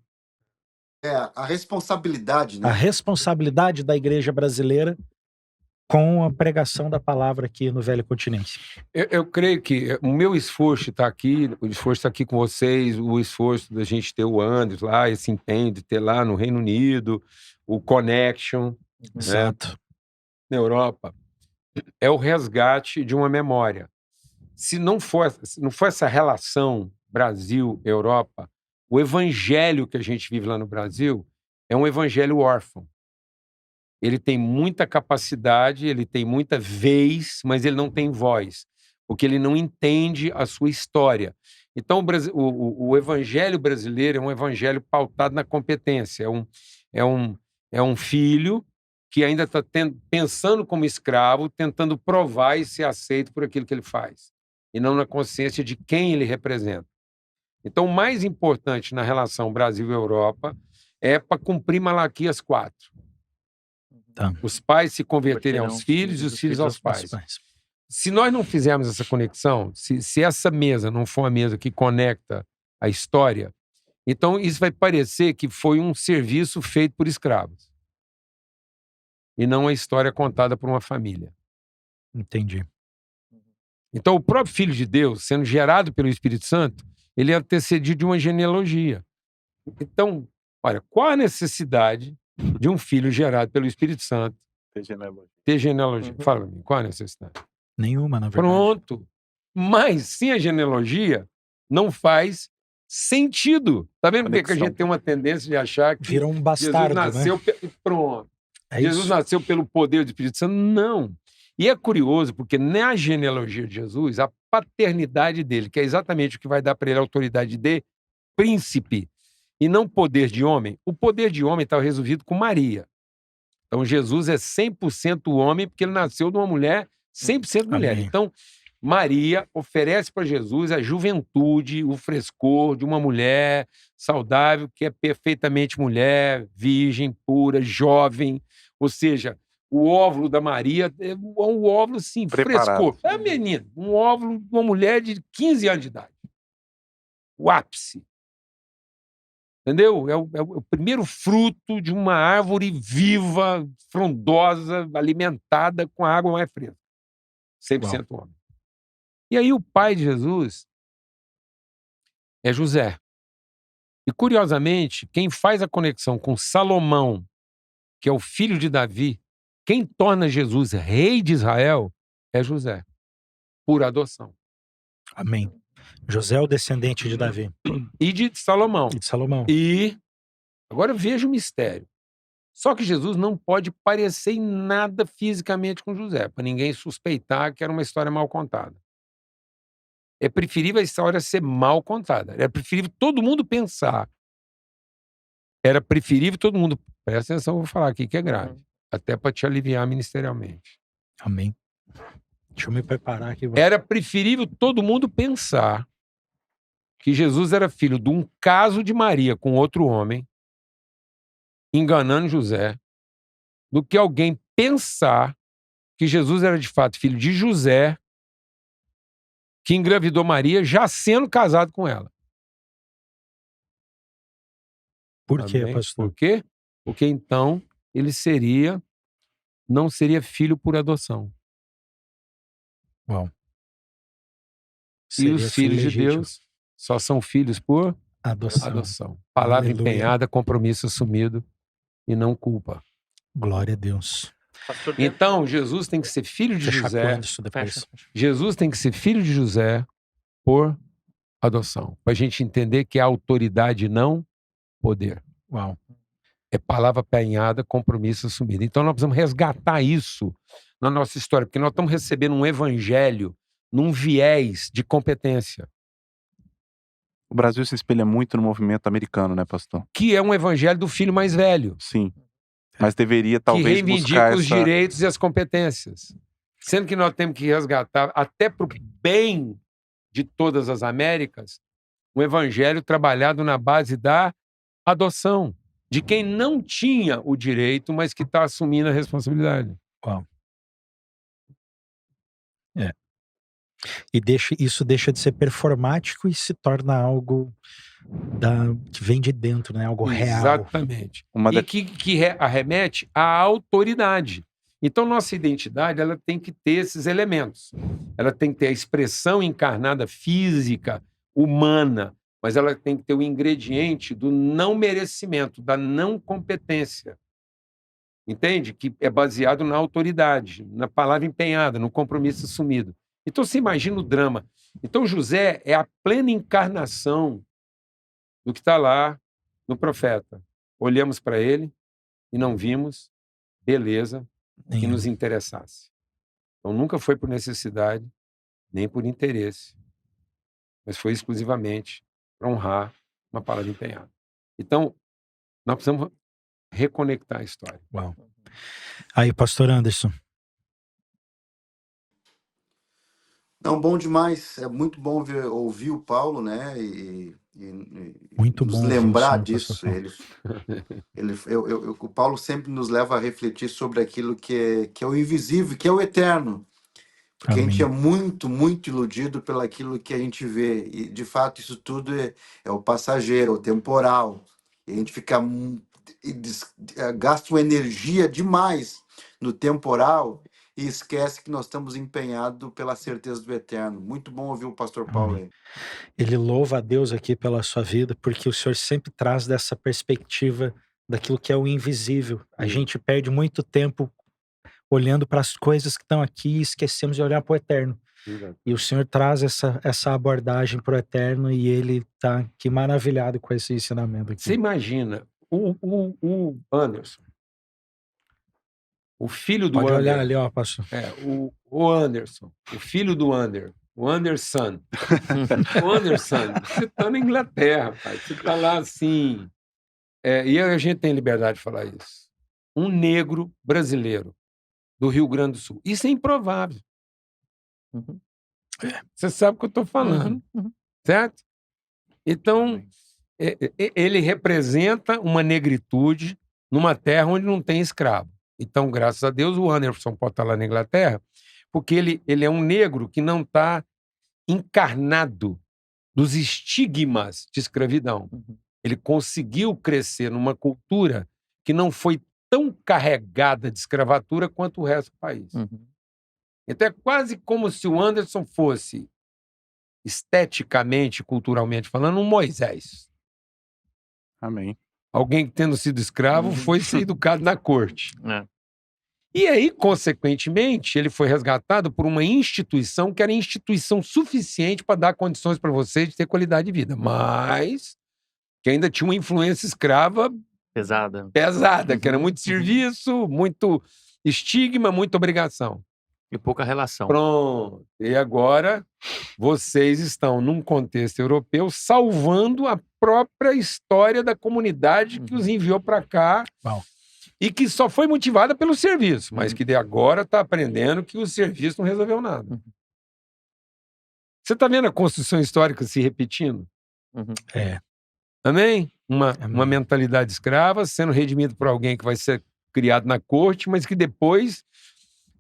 A responsabilidade, A né? responsabilidade da igreja brasileira com a pregação da palavra aqui no velho continente. Eu creio que o meu esforço está aqui, o esforço está aqui com vocês, o esforço da gente ter o Anderson lá, esse empenho de ter lá no Reino Unido, o Connection, Exato. na Europa, é o resgate de uma memória. Se não for essa relação Brasil-Europa, o evangelho que a gente vive lá no Brasil é um evangelho órfão. Ele tem muita capacidade, ele tem muita vez, mas ele não tem voz, porque ele não entende a sua história. Então, o evangelho brasileiro é um evangelho pautado na competência. É um filho que ainda está pensando como escravo, tentando provar e ser aceito por aquilo que ele faz, e não na consciência de quem ele representa. Então, o mais importante na relação Brasil-Europa é para cumprir Malaquias 4. Tá. Os pais se converterem aos filhos e os filhos aos pais. Se nós não fizermos essa conexão, se essa mesa não for uma mesa que conecta a história, então isso vai parecer que foi um serviço feito por escravos e não a história contada por uma família. Entendi. Então, o próprio Filho de Deus, sendo gerado pelo Espírito Santo, ele é antecedido de uma genealogia. Então, olha, qual a necessidade de um filho gerado pelo Espírito Santo ter genealogia? Fala pra mim, qual a necessidade? Nenhuma, na verdade. Pronto. Mas, sem a genealogia, não faz sentido. Tá vendo por que a gente tem uma tendência de achar que Vira um bastardo, Jesus nasceu... né? Pronto. É Jesus isso. nasceu pelo poder do Espírito Santo? Não. E é curioso, porque na genealogia de Jesus, a paternidade dele, que é exatamente o que vai dar para ele a autoridade de príncipe, e não poder de homem, o poder de homem está resolvido com Maria. Então, Jesus é 100% homem, porque ele nasceu de uma mulher 100% mulher. Amém. Então, Maria oferece para Jesus a juventude, o frescor de uma mulher saudável, que é perfeitamente mulher, virgem, pura, jovem. Ou seja, o óvulo da Maria é um óvulo, assim, Preparado. frescor. É, menino, um óvulo de uma mulher de 15 anos de idade. O ápice. Entendeu? É o primeiro fruto de uma árvore viva, frondosa, alimentada com a água mais fresca. 100% homem. E aí o pai de Jesus é José. E, curiosamente, quem faz a conexão com Salomão, que é o filho de Davi, quem torna Jesus rei de Israel é José, por adoção. Amém. José é o descendente de Davi E de Salomão. e de Salomão. E agora veja o mistério. Só que Jesus não pode parecer em nada fisicamente com José, para ninguém suspeitar que era uma história mal contada. É preferível a história ser mal contada. É preferível todo mundo pensar. Era preferível todo mundo... Presta atenção, eu vou falar aqui que é grave. Até para te aliviar ministerialmente. Amém. Deixa eu me preparar aqui. Era preferível todo mundo pensar que Jesus era filho de um caso de Maria com outro homem, enganando José, do que alguém pensar que Jesus era de fato filho de José, que engravidou Maria já sendo casado com ela. Por quê, Amém? pastor? Por quê? Porque então ele não seria filho por adoção. Uau. E Seria os filhos de legítimo. Deus só são filhos por Adoção. adoção. Palavra Aleluia. empenhada, compromisso assumido e não culpa. Glória a Deus. Pastor, dentro- Então, Jesus tem que ser filho de Fechar com José. isso depois. Fecha. Jesus tem que ser filho de José por adoção. Para a gente entender que é autoridade, não poder. Uau. É palavra empenhada, compromisso assumido. Então, nós precisamos resgatar isso na nossa história, porque nós estamos recebendo um evangelho num viés de competência, O Brasil se espelha muito no movimento americano, né, pastor? que é um evangelho do filho mais velho, Sim. Mas deveria que talvez reivindica buscar os essa... direitos e as competências. Sendo que nós temos que resgatar, até para o bem de todas as Américas, um evangelho trabalhado na base da adoção, de quem não tinha o direito, mas que está assumindo a responsabilidade. Uau. E isso deixa de ser performático e se torna algo que vem de dentro, né? Algo real. Exatamente. E que arremete à autoridade. Então, nossa identidade ela tem que ter esses elementos. Ela tem que ter a expressão encarnada física, humana, mas ela tem que ter o ingrediente do não merecimento, da não competência. Entende? Que é baseado na autoridade, na palavra empenhada, no compromisso assumido. Então, você imagina o drama. Então, José é a plena encarnação do que está lá no profeta. Olhamos para ele e não vimos beleza que nos interessasse. Então, nunca foi por necessidade, nem por interesse, mas foi exclusivamente para honrar uma palavra empenhada. Então, nós precisamos reconectar a história. Uau. Aí, pastor Anderson. Não, bom demais. É muito bom ouvir o Paulo, né? Muito nos bom lembrar ouvir o senhor, disso. O Paulo sempre nos leva a refletir sobre aquilo que é o invisível, que é o eterno. Porque Amém. a gente é muito, muito iludido pelo aquilo que a gente vê. E, de fato, isso tudo é o passageiro, o temporal. E a gente fica gasta uma energia demais no temporal e esquece que nós estamos empenhados pela certeza do eterno. Muito bom ouvir o pastor Paulo aí. Ele louva a Deus aqui pela sua vida, porque o Senhor sempre traz dessa perspectiva daquilo que é o invisível. A gente perde muito tempo olhando para as coisas que estão aqui e esquecemos de olhar para o eterno. Exato. E o Senhor traz essa abordagem para o eterno e ele está aqui maravilhado com esse ensinamento aqui. Você imagina o Anderson, o filho do Pode Anderson. olhar ali, ó, pastor. O Anderson, o filho do o Anderson. O Anderson, você está na Inglaterra, pai. Você está lá assim. E a gente tem liberdade de falar isso. Um negro brasileiro do Rio Grande do Sul. Isso é improvável. Uhum. Você sabe o que eu estou falando, certo? Então, ele representa uma negritude numa terra onde não tem escravo. Então, graças a Deus, o Anderson pode estar lá na Inglaterra, porque ele é um negro que não está encarnado dos estigmas de escravidão. Ele conseguiu crescer numa cultura que não foi tão carregada de escravatura quanto o resto do país. Então, é quase como se o Anderson fosse, esteticamente, culturalmente falando, um Moisés. Amém. Alguém que, tendo sido escravo, foi ser educado na corte. É. E aí, consequentemente, ele foi resgatado por uma instituição que era instituição suficiente para dar condições para você de ter qualidade de vida, mas que ainda tinha uma influência escrava pesada, que era muito serviço, muito estigma, muita obrigação. E pouca relação. Pronto. E agora vocês estão num contexto europeu salvando a própria história da comunidade que os enviou para cá. Uau. E que só foi motivada pelo serviço, mas que de agora está aprendendo que o serviço não resolveu nada. Você está vendo a construção histórica se repetindo? Amém? Uma mentalidade escrava sendo redimida por alguém que vai ser criado na corte, mas que depois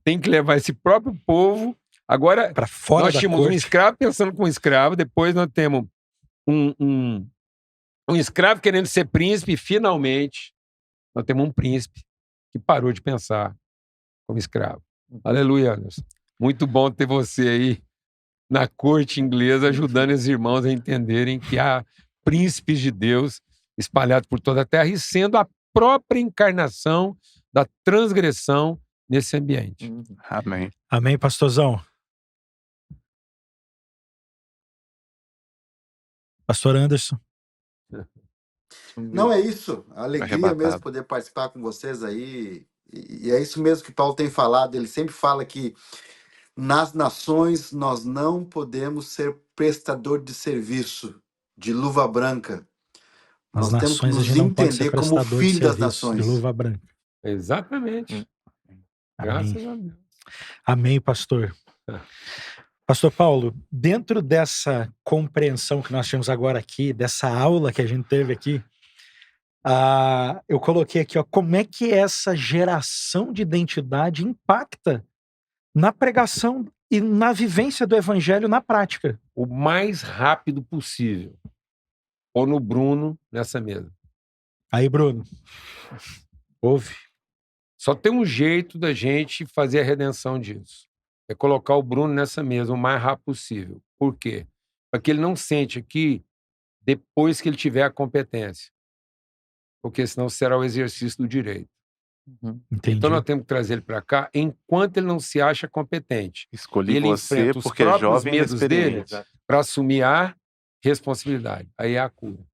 tem que levar esse próprio povo. Agora, para fora nós da tínhamos corte. um escravo pensando como escravo, depois nós temos um Um escravo querendo ser príncipe, e finalmente nós temos um príncipe que parou de pensar como escravo. Aleluia, Anderson. Muito bom ter você aí na corte inglesa ajudando os irmãos a entenderem que há príncipes de Deus espalhados por toda a terra e sendo a própria encarnação da transgressão nesse ambiente. Amém. Amém, pastorzão? Pastor Anderson. Não é isso. Alegria mesmo Arrebatado. poder participar com vocês aí. E é isso mesmo que Paulo tem falado. Ele sempre fala que nas nações nós não podemos ser prestador de serviço, de luva branca. Nas Nós temos que nações a nos gente não pode ser entender como prestador de filho das serviço, de nações. luva branca. Exatamente. Graças Amém. a Deus. Amém, pastor. Pastor Paulo, dentro dessa compreensão que nós temos agora aqui, dessa aula que a gente teve aqui, eu coloquei aqui, ó, como é que essa geração de identidade impacta na pregação e na vivência do evangelho na prática. O mais rápido possível. Ou no Bruno nessa mesa. Aí, Bruno, ouve. Só tem um jeito da gente fazer a redenção disso. É colocar o Bruno nessa mesa o mais rápido possível. Por quê? Para que ele não sente aqui depois que ele tiver a competência. Porque senão será o exercício do direito. Entendi. Então nós temos que trazer ele para cá enquanto ele não se acha competente. Escolhi E ele você enfrenta os porque é próprios jovem e medos dele experiente. para assumir a responsabilidade. Aí é a cura.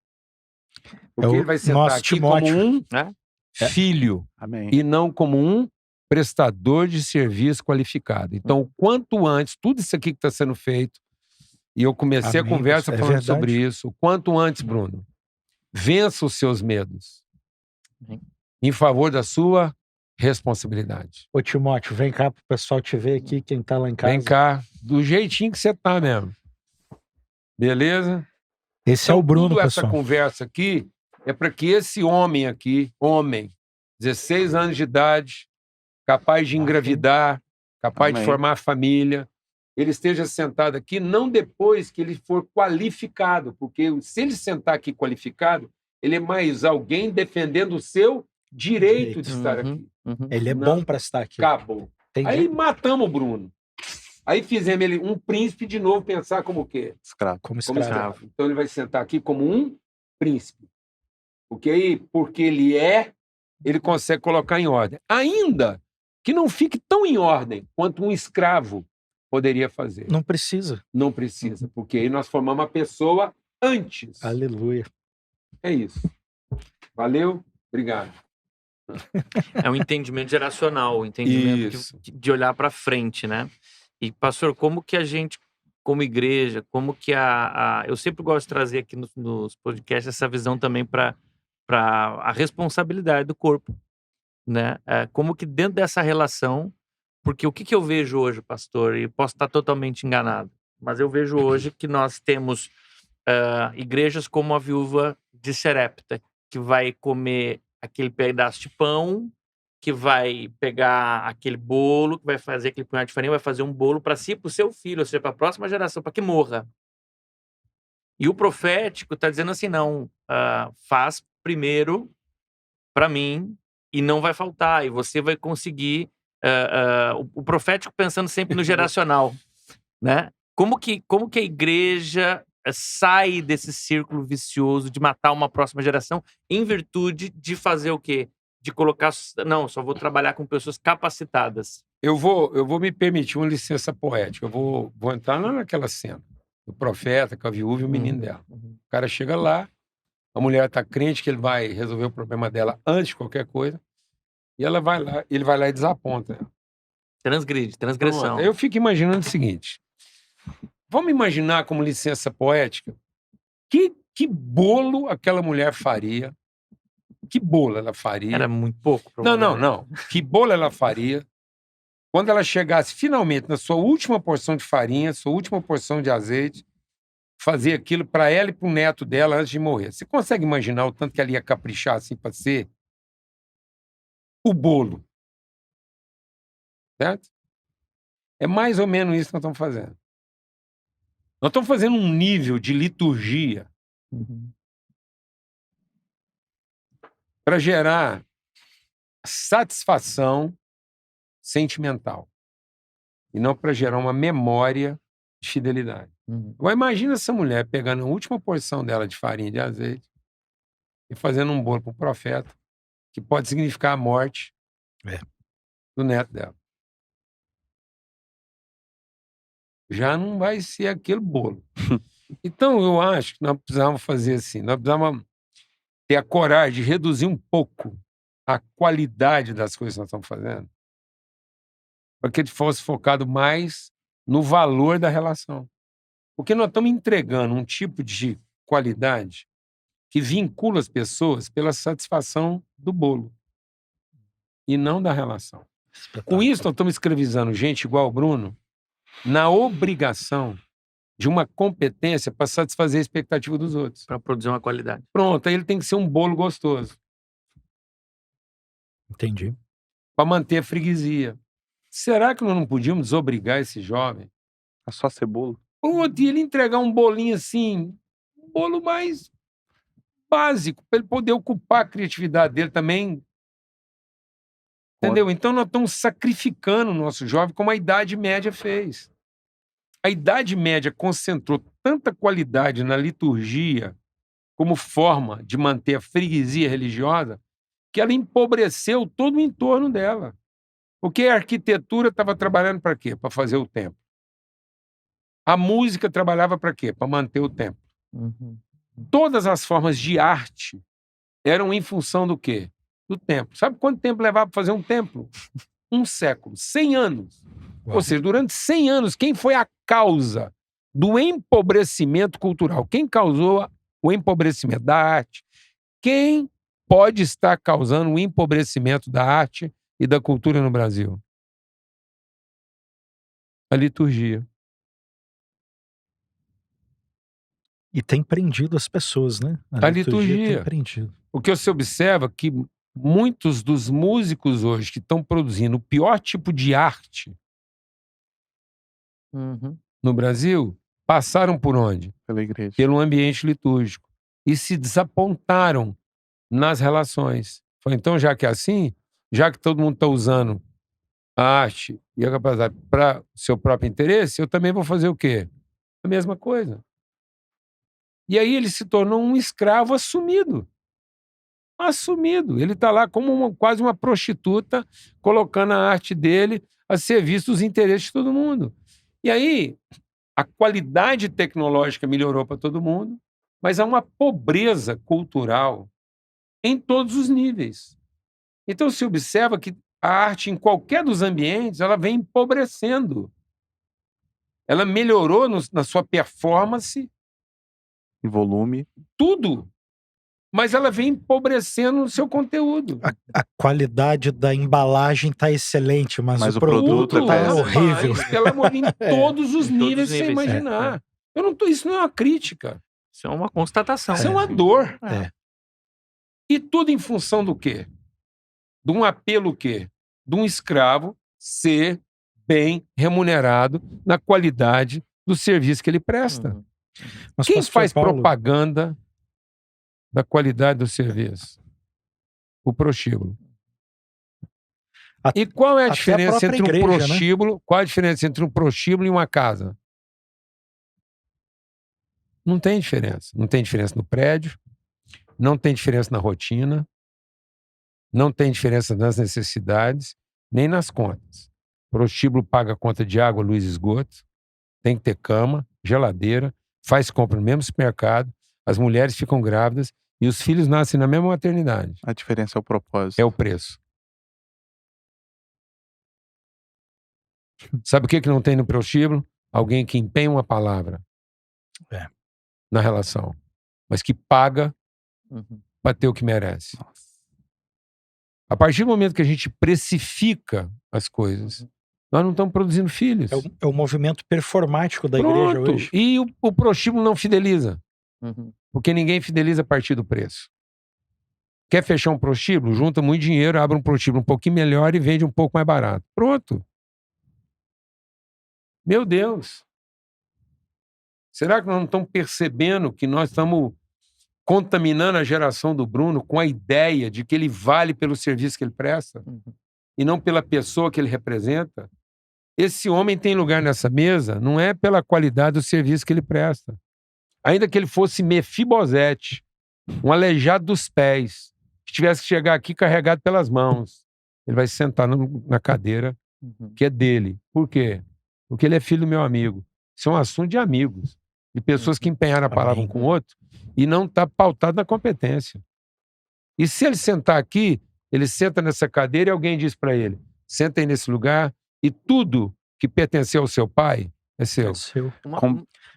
Porque É o ele vai sentar nosso aqui Timóteo. como um né? filho Amém. e não como um prestador de serviço qualificado. Então, o quanto antes, tudo isso aqui que está sendo feito, e eu comecei Amém, a conversa é falando verdade. sobre isso, o quanto antes, Bruno, vença os seus medos Amém. em favor da sua responsabilidade. Ô, Timóteo, vem cá pro pessoal te ver aqui, quem tá lá em casa. Vem cá, do jeitinho que você tá mesmo. Beleza? Esse é o Bruno, Tudo essa pessoal. conversa aqui é para que esse homem aqui, 16 anos de idade, capaz de engravidar, capaz de Amém. formar família, ele esteja sentado aqui, não depois que ele for qualificado, porque se ele sentar aqui qualificado, ele é mais alguém defendendo o seu direito de estar aqui. Ele é Não. bom para estar aqui. Acabou. Entendi. Aí matamos o Bruno. Aí fizemos ele um príncipe de novo pensar como o quê? Escravo. Como Como escravo. escravo. Então ele vai sentar aqui como um príncipe. Porque aí, porque ele consegue colocar em ordem. Ainda que não fique tão em ordem quanto um escravo poderia fazer. Não precisa. Não precisa, porque aí nós formamos uma pessoa antes. Aleluia. É isso. Valeu? Obrigado. É um entendimento geracional, o entendimento Isso. de olhar para frente, né? E, pastor, como que a gente, como igreja, como que eu sempre gosto de trazer aqui nos podcasts essa visão também para a responsabilidade do corpo, né? Como que dentro dessa relação, porque o que eu vejo hoje, pastor, e posso estar totalmente enganado, mas eu vejo hoje que nós temos igrejas como a viúva de Serepta, que vai comer aquele pedaço de pão, que vai pegar aquele bolo, que vai fazer aquele punhado de farinha, vai fazer um bolo para si e para o seu filho, ou seja, para a próxima geração, para que morra. E o profético está dizendo assim, não, faz primeiro para mim e não vai faltar, e você vai conseguir... o profético pensando sempre no geracional, né? Como que a igreja sai desse círculo vicioso de matar uma próxima geração em virtude de fazer o quê? De colocar... Não, só vou trabalhar com pessoas capacitadas. Eu vou me permitir uma licença poética. Eu vou entrar lá naquela cena do profeta com a viúva e o menino dela. O cara chega lá, a mulher está crente que ele vai resolver o problema dela antes de qualquer coisa, e ele vai lá e desaponta ela. Transgressão. Eu fico imaginando o seguinte. Vamos imaginar como licença poética que bolo aquela mulher faria. Que bolo ela faria? Era muito pouco. Não. Que bolo ela faria quando ela chegasse finalmente na sua última porção de farinha, sua última porção de azeite, fazer aquilo para ela e para o neto dela antes de morrer. Você consegue imaginar o tanto que ela ia caprichar assim para ser o bolo? Certo? É mais ou menos isso que nós estamos fazendo. Nós estamos fazendo um nível de liturgia para gerar satisfação sentimental e não para gerar uma memória de fidelidade. Agora imagina essa mulher pegando a última porção dela de farinha de azeite e fazendo um bolo para o profeta, que pode significar a morte do neto dela. Já não vai ser aquele bolo. Então, eu acho que nós precisávamos fazer assim, nós precisávamos ter a coragem de reduzir um pouco a qualidade das coisas que nós estamos fazendo, para que ele fosse focado mais no valor da relação. Porque nós estamos entregando um tipo de qualidade que vincula as pessoas pela satisfação do bolo e não da relação. Com isso, nós estamos escravizando gente igual o Bruno na obrigação de uma competência para satisfazer a expectativa dos outros. Para produzir uma qualidade. Pronto, aí ele tem que ser um bolo gostoso. Entendi. Para manter a freguesia. Será que nós não podíamos desobrigar esse jovem? É só ser bolo. Pronto, e ele entregar um bolinho assim, um bolo mais básico, para ele poder ocupar a criatividade dele também. Entendeu? Então nós estamos sacrificando o nosso jovem como a Idade Média fez. A Idade Média concentrou tanta qualidade na liturgia como forma de manter a freguesia religiosa que ela empobreceu todo o entorno dela. Porque a arquitetura estava trabalhando para quê? Para fazer o templo. A música trabalhava para quê? Para manter o templo. Todas as formas de arte eram em função do quê? Do templo. Sabe quanto tempo levava para fazer um templo? Um século, 100 anos. Uau. Ou seja, durante 100 anos, quem foi a causa do empobrecimento cultural? Quem causou o empobrecimento da arte? Quem pode estar causando o empobrecimento da arte e da cultura no Brasil? A liturgia. E tem prendido as pessoas, né? A liturgia. tem prendido. O que você observa é que muitos dos músicos hoje que estão produzindo o pior tipo de arte no Brasil passaram por onde? Pela igreja. Pelo ambiente litúrgico. E se desapontaram nas relações. Falei, então, já que é assim, já que todo mundo está usando a arte e a capacidade para o seu próprio interesse, eu também vou fazer o quê? A mesma coisa. E aí ele se tornou um escravo assumido. Assumido. Ele está lá como quase uma prostituta, colocando a arte dele a serviço dos interesses de todo mundo. E aí, a qualidade tecnológica melhorou para todo mundo, mas há uma pobreza cultural em todos os níveis. Então se observa que a arte, em qualquer dos ambientes, ela vem empobrecendo. Ela melhorou na sua performance, Em volume. tudo, mas ela vem empobrecendo no seu conteúdo. A qualidade da embalagem tá excelente, mas o produto produto tá é horrível. Mas, pelo amor, em todos os Em todos níveis os sem níveis, imaginar. Isso não é uma crítica. Isso é uma constatação. Isso é uma dor. É. E tudo em função do quê? De um apelo o quê? De um escravo ser bem remunerado na qualidade do serviço que ele presta. Mas, Quem pastor faz Paulo, propaganda da qualidade do serviço? O prostíbulo. A- E qual é a até a diferença própria entre um igreja, né? prostíbulo? Qual a diferença entre um prostíbulo e uma casa? Não tem diferença. Não tem diferença no prédio, não tem diferença na rotina, não tem diferença nas necessidades, nem nas contas. O prostíbulo paga a conta de água, luz e esgoto, tem que ter cama, geladeira, faz compra no mesmo supermercado, as mulheres ficam grávidas e os filhos nascem na mesma maternidade. A diferença é o propósito. É o preço. Sabe o que não tem no prostíbulo? Alguém que empenha uma palavra na relação, mas que paga para ter o que merece. A partir do momento que a gente precifica as coisas, nós não estamos produzindo filhos. é o movimento performático da igreja Pronto. hoje. E o prostíbulo não fideliza. Porque ninguém fideliza a partir do preço. Quer fechar um prostíbulo? Junta muito dinheiro, abre um prostíbulo um pouquinho melhor e vende um pouco mais barato. Pronto. Meu Deus. Será que nós não estamos percebendo que nós estamos contaminando a geração do Bruno com a ideia de que ele vale pelo serviço que ele presta e não pela pessoa que ele representa. Esse homem tem lugar nessa mesa não é pela qualidade do serviço que ele presta. Ainda que ele fosse Mefibosete, um aleijado dos pés, que tivesse que chegar aqui carregado pelas mãos, ele vai se sentar na cadeira que é dele. Por quê? Porque ele é filho do meu amigo. Isso é um assunto de amigos, de pessoas que empenharam a palavra um com o outro e não está pautado na competência. E se ele sentar aqui, ele senta nessa cadeira e alguém diz para ele, senta aí nesse lugar e tudo que pertenceu ao seu pai é seu.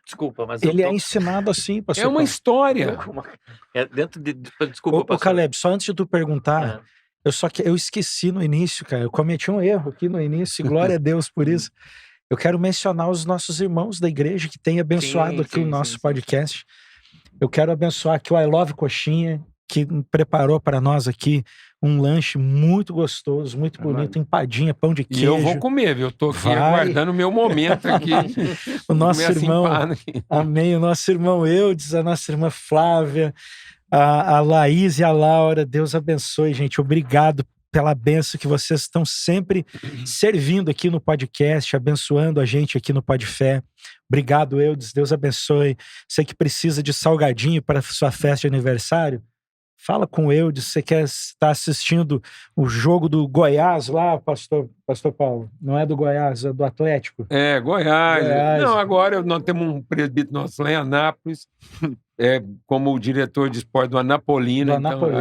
Desculpa, mas ele é ensinado assim, pastor. É uma história. Desculpa, Ô, Caleb, só antes de tu perguntar, eu esqueci no início, cara. Eu cometi um erro aqui no início, e glória a Deus por isso. Eu quero mencionar os nossos irmãos da igreja que têm abençoado aqui o nosso podcast. Eu quero abençoar aqui o I Love Coxinha, que preparou para nós aqui um lanche muito gostoso, muito bonito, empadinha, pão de queijo. E eu vou comer, viu? Eu tô aqui aguardando o meu momento aqui. O nosso irmão, amém, o nosso irmão Eudes, a nossa irmã Flávia, a Laís e a Laura, Deus abençoe, gente. Obrigado pela bênção que vocês estão sempre servindo aqui no podcast, abençoando a gente aqui no Podfé. Obrigado, Eudes, Deus abençoe. Você que precisa de salgadinho para sua festa de aniversário, fala com o Eudes. Você quer estar assistindo o jogo do Goiás lá, pastor Paulo? Não é do Goiás, é do Atlético. É, Goiás. Não, agora nós temos um presbítero nosso lá em Anápolis, como o diretor de esporte do Anapolina.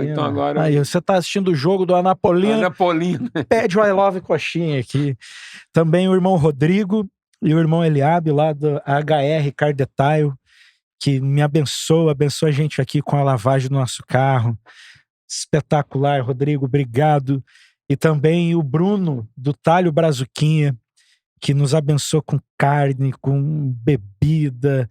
Então agora... Aí, você está assistindo o jogo do Anapolina. Pede o I Love Coxinha aqui. Também o irmão Rodrigo e o irmão Eliabe lá do HR Car Detail, que me abençoa a gente aqui com a lavagem do nosso carro. Espetacular, Rodrigo, obrigado. E também o Bruno, do Talho Brazuquinha, que nos abençoa com carne, com bebida,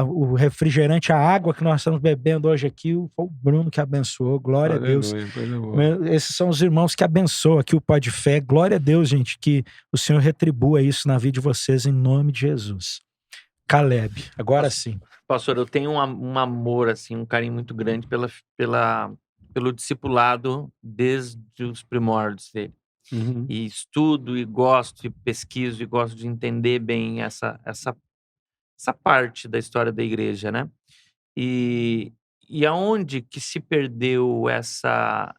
o refrigerante, a água que nós estamos bebendo hoje aqui, foi o Bruno que abençoou, glória a Deus. Esses são os irmãos que abençoam aqui o Podfé. Glória a Deus, gente, que o Senhor retribua isso na vida de vocês, em nome de Jesus. Caleb, agora sim. Pastor, eu tenho um amor, assim, um carinho muito grande pelo discipulado desde os primórdios dele. E estudo, e gosto, e pesquiso, e gosto de entender bem essa parte da história da igreja, né? E aonde que se perdeu essa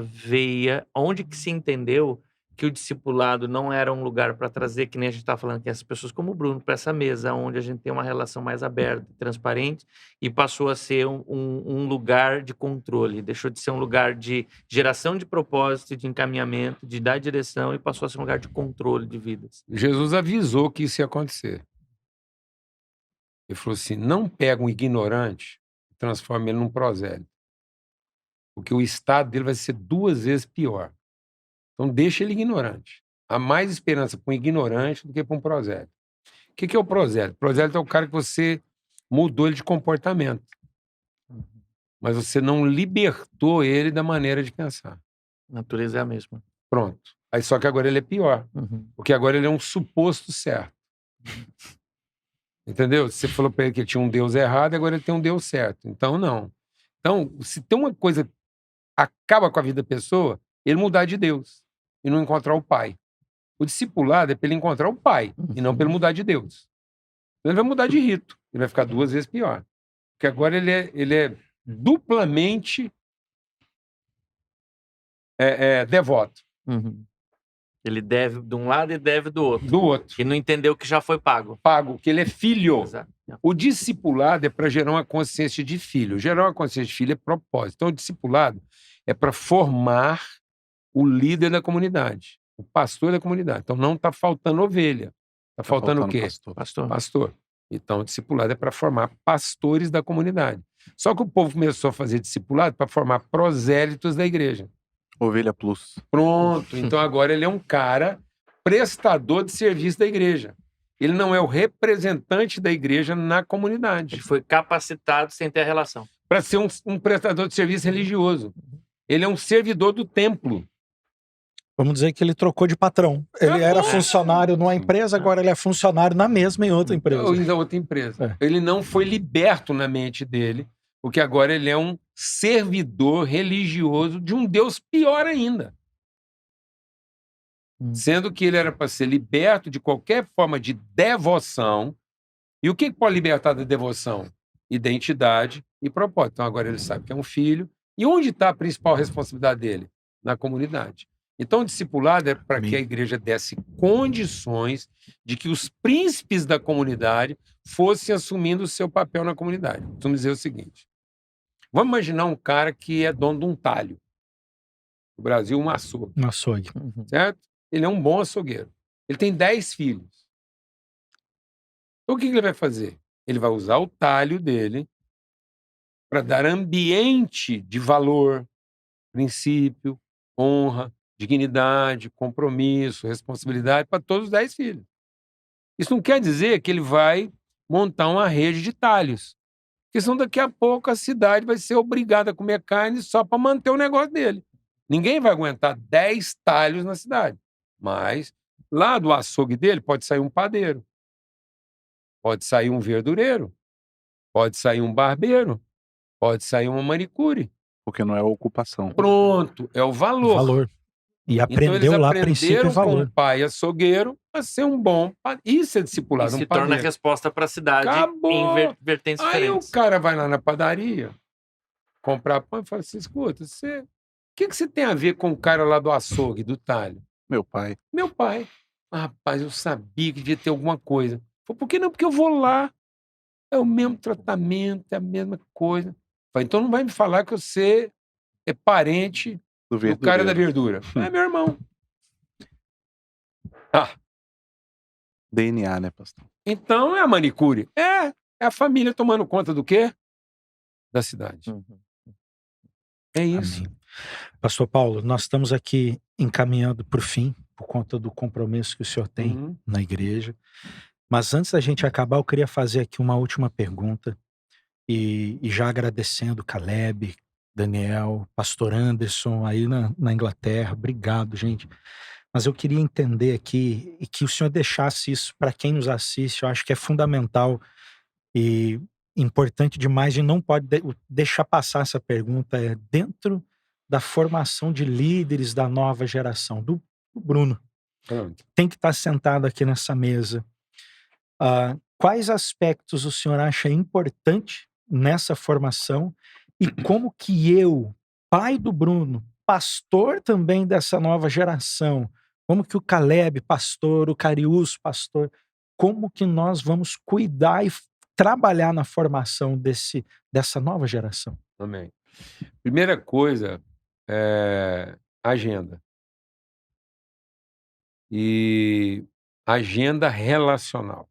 veia, onde que se entendeu que o discipulado não era um lugar para trazer, que nem a gente está falando aqui, essas pessoas como o Bruno, para essa mesa, onde a gente tem uma relação mais aberta, transparente, e passou a ser um lugar de controle, deixou de ser um lugar de geração de propósito, de encaminhamento, de dar direção, e passou a ser um lugar de controle de vidas. Jesus avisou que isso ia acontecer. Ele falou assim, não pega um ignorante e transforma ele num prosélito, porque o estado dele vai ser 2 vezes pior. Então, deixa ele ignorante. Há mais esperança para um ignorante do que para um prosélito. O que é o prosélito? O prosélito é o cara que você mudou ele de comportamento. Mas você não libertou ele da maneira de pensar. A natureza é a mesma. Pronto. Aí só que agora ele é pior. Porque agora ele é um suposto certo. Entendeu? Você falou para ele que ele tinha um Deus errado, agora ele tem um Deus certo. Então, não. Então, se tem uma coisa que acaba com a vida da pessoa, ele mudar de Deus e não encontrar o Pai. O discipulado é para ele encontrar o Pai e não para ele mudar de Deus. Ele vai mudar de rito. Ele vai ficar 2 vezes pior. Porque agora ele é duplamente devoto. Ele deve de um lado e deve do outro. Do outro. E não entendeu que já foi pago. Pago, que ele é filho. Exato. O discipulado é para gerar uma consciência de filho. Gerar uma consciência de filho é propósito. Então, o discipulado é para formar o líder da comunidade, o pastor da comunidade. Então, não está faltando ovelha. Está faltando o quê? Pastor. Então, o discipulado é para formar pastores da comunidade. Só que o povo começou a fazer discipulado para formar prosélitos da igreja. Ovelha plus. Pronto. Então, agora ele é um cara prestador de serviço da igreja. Ele não é o representante da igreja na comunidade. Ele foi capacitado sem ter a relação. Para ser um prestador de serviço religioso. Ele é um servidor do templo. Vamos dizer que ele trocou de patrão. Ele era funcionário numa empresa, agora ele é funcionário na mesma em outra empresa. Ou em outra empresa. Ele não foi liberto na mente dele Porque agora ele é um servidor religioso de um Deus pior ainda. Sendo que ele era para ser liberto de qualquer forma de devoção. E o que pode libertar da devoção? Identidade e propósito. Então agora ele sabe que é um filho. E onde está a principal responsabilidade dele? Na comunidade. Então o discipulado é para que a igreja desse condições de que os príncipes da comunidade fossem assumindo o seu papel na comunidade. Vamos dizer o seguinte. Vamos imaginar um cara que é dono de um talho. No Brasil, um açougue. Um açougue. Certo? Ele é um bom açougueiro. Ele tem 10 filhos. Então, o que ele vai fazer? Ele vai usar o talho dele para dar ambiente de valor, princípio, honra, dignidade, compromisso, responsabilidade para todos os 10 filhos. Isso não quer dizer que ele vai montar uma rede de talhos. Porque senão daqui a pouco a cidade vai ser obrigada a comer carne só para manter o negócio dele. Ninguém vai aguentar 10 talhos na cidade. Mas lá do açougue dele pode sair um padeiro, pode sair um verdureiro, pode sair um barbeiro, pode sair uma manicure. Porque não é ocupação. Pronto, é o valor. Valor. E Então aprendeu eles lá princípio e aprenderam com valor. o pai açougueiro a ser um bom padeiro. Isso é E discipulado, se um torna a padeiro. resposta para a cidade Acabou. em vertentes Aí diferentes. o cara vai lá na padaria, comprar pão e fala assim, escuta, o que você tem a ver com o cara lá do açougue, do talho? Meu pai. Meu pai. Ah, rapaz, eu sabia que devia ter alguma coisa. Falei, por que não? Porque eu vou lá. É o mesmo tratamento, é a mesma coisa. Falei, então não vai me falar que você é parente do cara da verdura. É meu irmão. Ah, DNA, né, pastor? então é a manicure. É a família tomando conta do quê? Da cidade. É isso. Amém. Pastor Paulo, nós estamos aqui encaminhando para o fim, por conta do compromisso que o senhor tem Uhum. na igreja. Mas antes da gente acabar, eu queria fazer aqui uma última pergunta. E já agradecendo Caleb, Daniel, Pastor Anderson aí na Inglaterra. Obrigado, gente. Mas eu queria entender aqui e que o senhor deixasse isso para quem nos assiste. Eu acho que é fundamental e importante demais e não pode deixar passar essa pergunta. É dentro da formação de líderes da nova geração, do Bruno. Pronto. Tem que estar sentado aqui nessa mesa. Quais aspectos o senhor acha importante nessa formação e como que eu, pai do Bruno, pastor também dessa nova geração, como que o Caleb, pastor, o Cariús, pastor, como que nós vamos cuidar e trabalhar na formação dessa nova geração? Amém. Primeira coisa é agenda. E agenda relacional.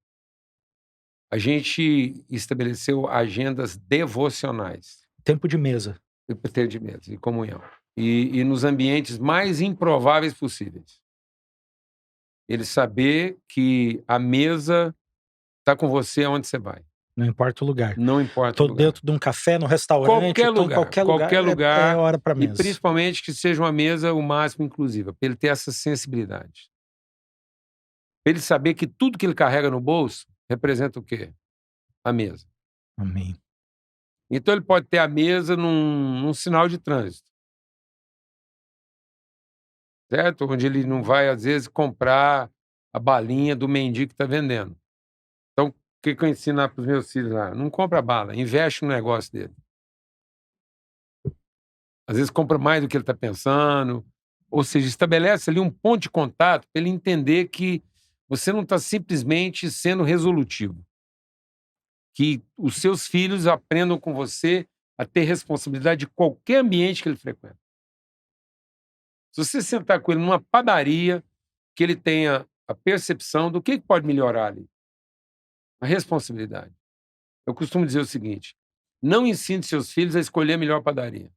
A gente estabeleceu agendas devocionais. Tempo de mesa. Ter de mesa e comunhão. E nos ambientes mais improváveis possíveis. Ele saber que a mesa está com você aonde você vai. Não importa o lugar. Não importa o Tô lugar. dentro de um café, no restaurante, Qualquer tô em lugar, qualquer qualquer lugar, é hora para E mesa. principalmente que seja uma mesa o máximo inclusiva, para ele ter essa sensibilidade. Para ele saber que tudo que ele carrega no bolso representa o quê? A mesa. Amém. Então ele pode ter a mesa num sinal de trânsito. Certo? Onde ele não vai, às vezes, comprar a balinha do mendigo que está vendendo. Então, o que eu ensino para os meus filhos lá? Não compra bala, investe no negócio dele. Às vezes compra mais do que ele está pensando. Ou seja, estabelece ali um ponto de contato para ele entender que você não está simplesmente sendo resolutivo. Que os seus filhos aprendam com você a ter responsabilidade de qualquer ambiente que ele frequenta. Se você sentar com ele numa padaria, que ele tenha a percepção do que pode melhorar ali. A responsabilidade. Eu costumo dizer o seguinte, não ensine seus filhos a escolher a melhor padaria.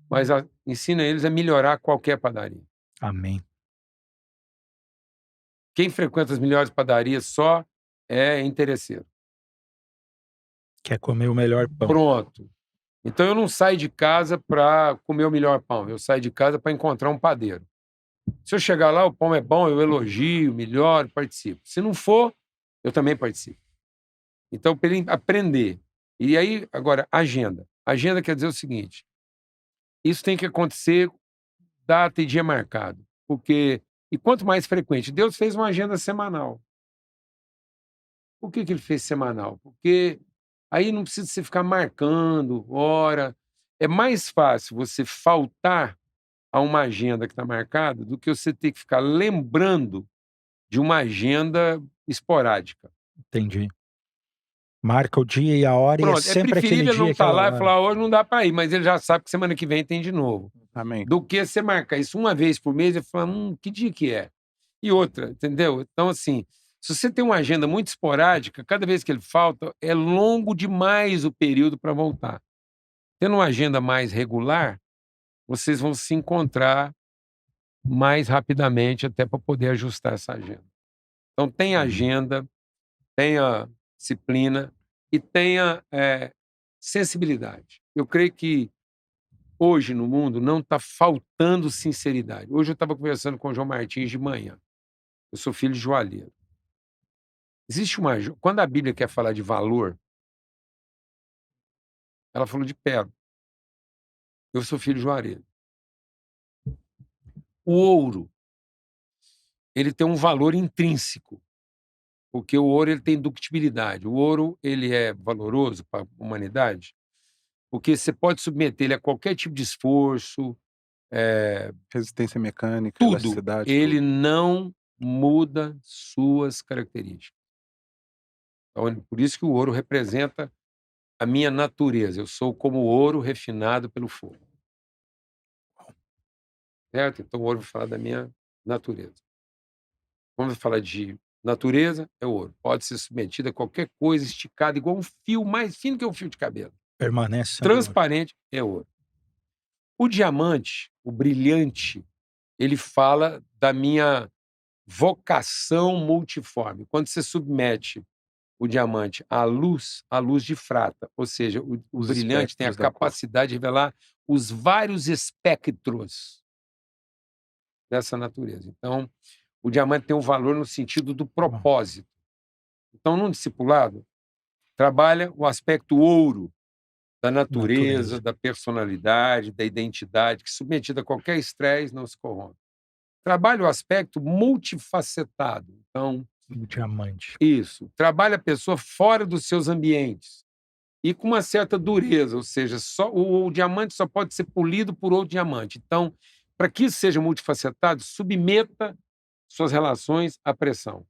Mas ensina eles a melhorar qualquer padaria. Amém. Quem frequenta as melhores padarias só é interesseiro. Quer comer o melhor pão. Pronto. Então eu não saio de casa para comer o melhor pão. Eu saio de casa para encontrar um padeiro. Se eu chegar lá, o pão é bom, eu elogio, melhoro, participo. Se não for, eu também participo. Então, para ele aprender E aí, agora, agenda. Agenda quer dizer o seguinte: isso tem que acontecer data e dia marcado. E quanto mais frequente, Deus fez uma agenda semanal. Por que ele fez semanal? Porque aí não precisa você ficar marcando hora. É mais fácil você faltar a uma agenda que está marcada do que você ter que ficar lembrando de uma agenda esporádica. Entendi. Marca o dia e a hora e é Pronto, é sempre aquele preferível ele não dia, estar aquela lá e hora. falar, hoje não dá para ir, mas ele já sabe que semana que vem tem de novo. Amém. Do que você marcar isso uma vez por mês e falar, que dia que é? E outra, entendeu? Então, assim, se você tem uma agenda muito esporádica, cada vez que ele falta, é longo demais o período para voltar. Tendo uma agenda mais regular, vocês vão se encontrar mais rapidamente até para poder ajustar essa agenda. Então, tenha agenda, tenha disciplina e tenha sensibilidade. Eu creio que hoje no mundo não está faltando sinceridade. Hoje eu estava conversando com o João Martins de manhã. Eu sou filho de joalheiro. Quando a Bíblia quer falar de valor, ela falou de pérola. Eu sou filho de joalheiro. O ouro, ele tem um valor intrínseco, porque o ouro ele tem ductibilidade. O ouro ele é valoroso para a humanidade, porque você pode submeter ele a qualquer tipo de esforço, Resistência mecânica, tudo. elasticidade, Ele tudo. não muda suas características. Então, por isso que o ouro representa a minha natureza. Eu sou como ouro refinado pelo fogo. Certo? Então, o ouro vai falar da minha natureza. Quando vai falar de natureza, é ouro. Pode ser submetido a qualquer coisa esticada, igual um fio mais fino que um fio de cabelo. Permanece sendo ouro. Transparente é ouro. O diamante, o brilhante, ele fala da minha vocação multiforme. Quando você submete o diamante à luz de prata, ou seja, o Os brilhante tem a espectros da cor. capacidade de revelar os vários espectros dessa natureza. Então, o diamante tem um valor no sentido do propósito. Então, num discipulado, trabalha o aspecto ouro da natureza, da personalidade, da identidade, que submetida a qualquer estresse não se corrompe. Trabalha o aspecto multifacetado. Então, O diamante. isso. Trabalha a pessoa fora dos seus ambientes e com uma certa dureza, ou seja, o diamante só pode ser polido por outro diamante. Então, para que isso seja multifacetado, submeta suas relações à pressão.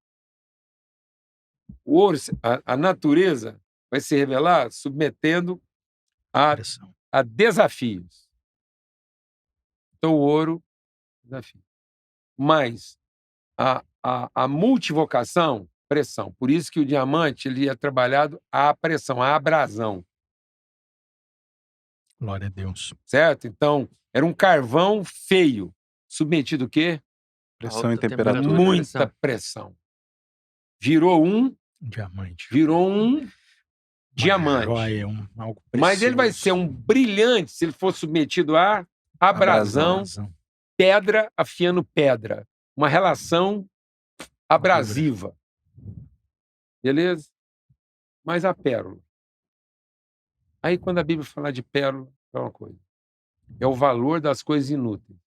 O ouro, a natureza, vai se revelar submetendo Pressão. a desafios. Então, o ouro, desafio. Mas a multivocação, pressão. Por isso que o diamante ele é trabalhado à pressão, à abrasão. Glória a Deus. Certo? Então, era um carvão feio, submetido o quê? Pressão Alta e temperatura. temperatura. Muita pressão. Virou um Diamante. diamante. Joia, algo Mas ele vai precioso. ser um brilhante se ele for submetido à abrasão, pedra afiando pedra. Uma relação abrasiva. Beleza? Mas a pérola. Aí, quando a Bíblia fala de pérola, é uma coisa. É o valor das coisas inúteis.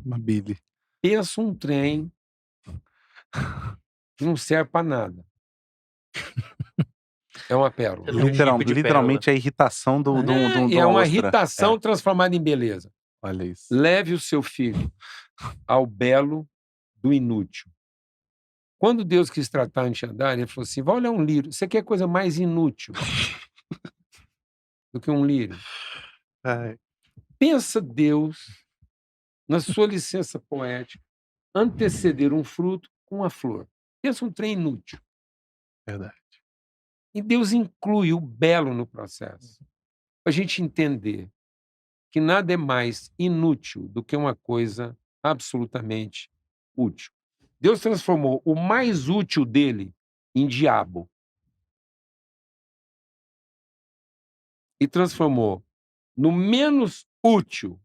Uma bile. Pensa um trem que não serve para nada. É uma pérola. É um tipo de Literalmente a irritação do É uma ostra. irritação transformada em beleza. Olha isso. Leve o seu filho ao belo do inútil. Quando Deus quis tratar a Antiandade, ele falou assim, vai olhar um lírio. Você quer coisa mais inútil do que um lírio? Ai. Pensa Deus, na sua licença poética, anteceder um fruto com uma flor. Pensa um trem inútil. Verdade. E Deus inclui o belo no processo. Para a gente entender que nada é mais inútil do que uma coisa absolutamente útil. Deus transformou o mais útil dele em diabo. E transformou no menos útil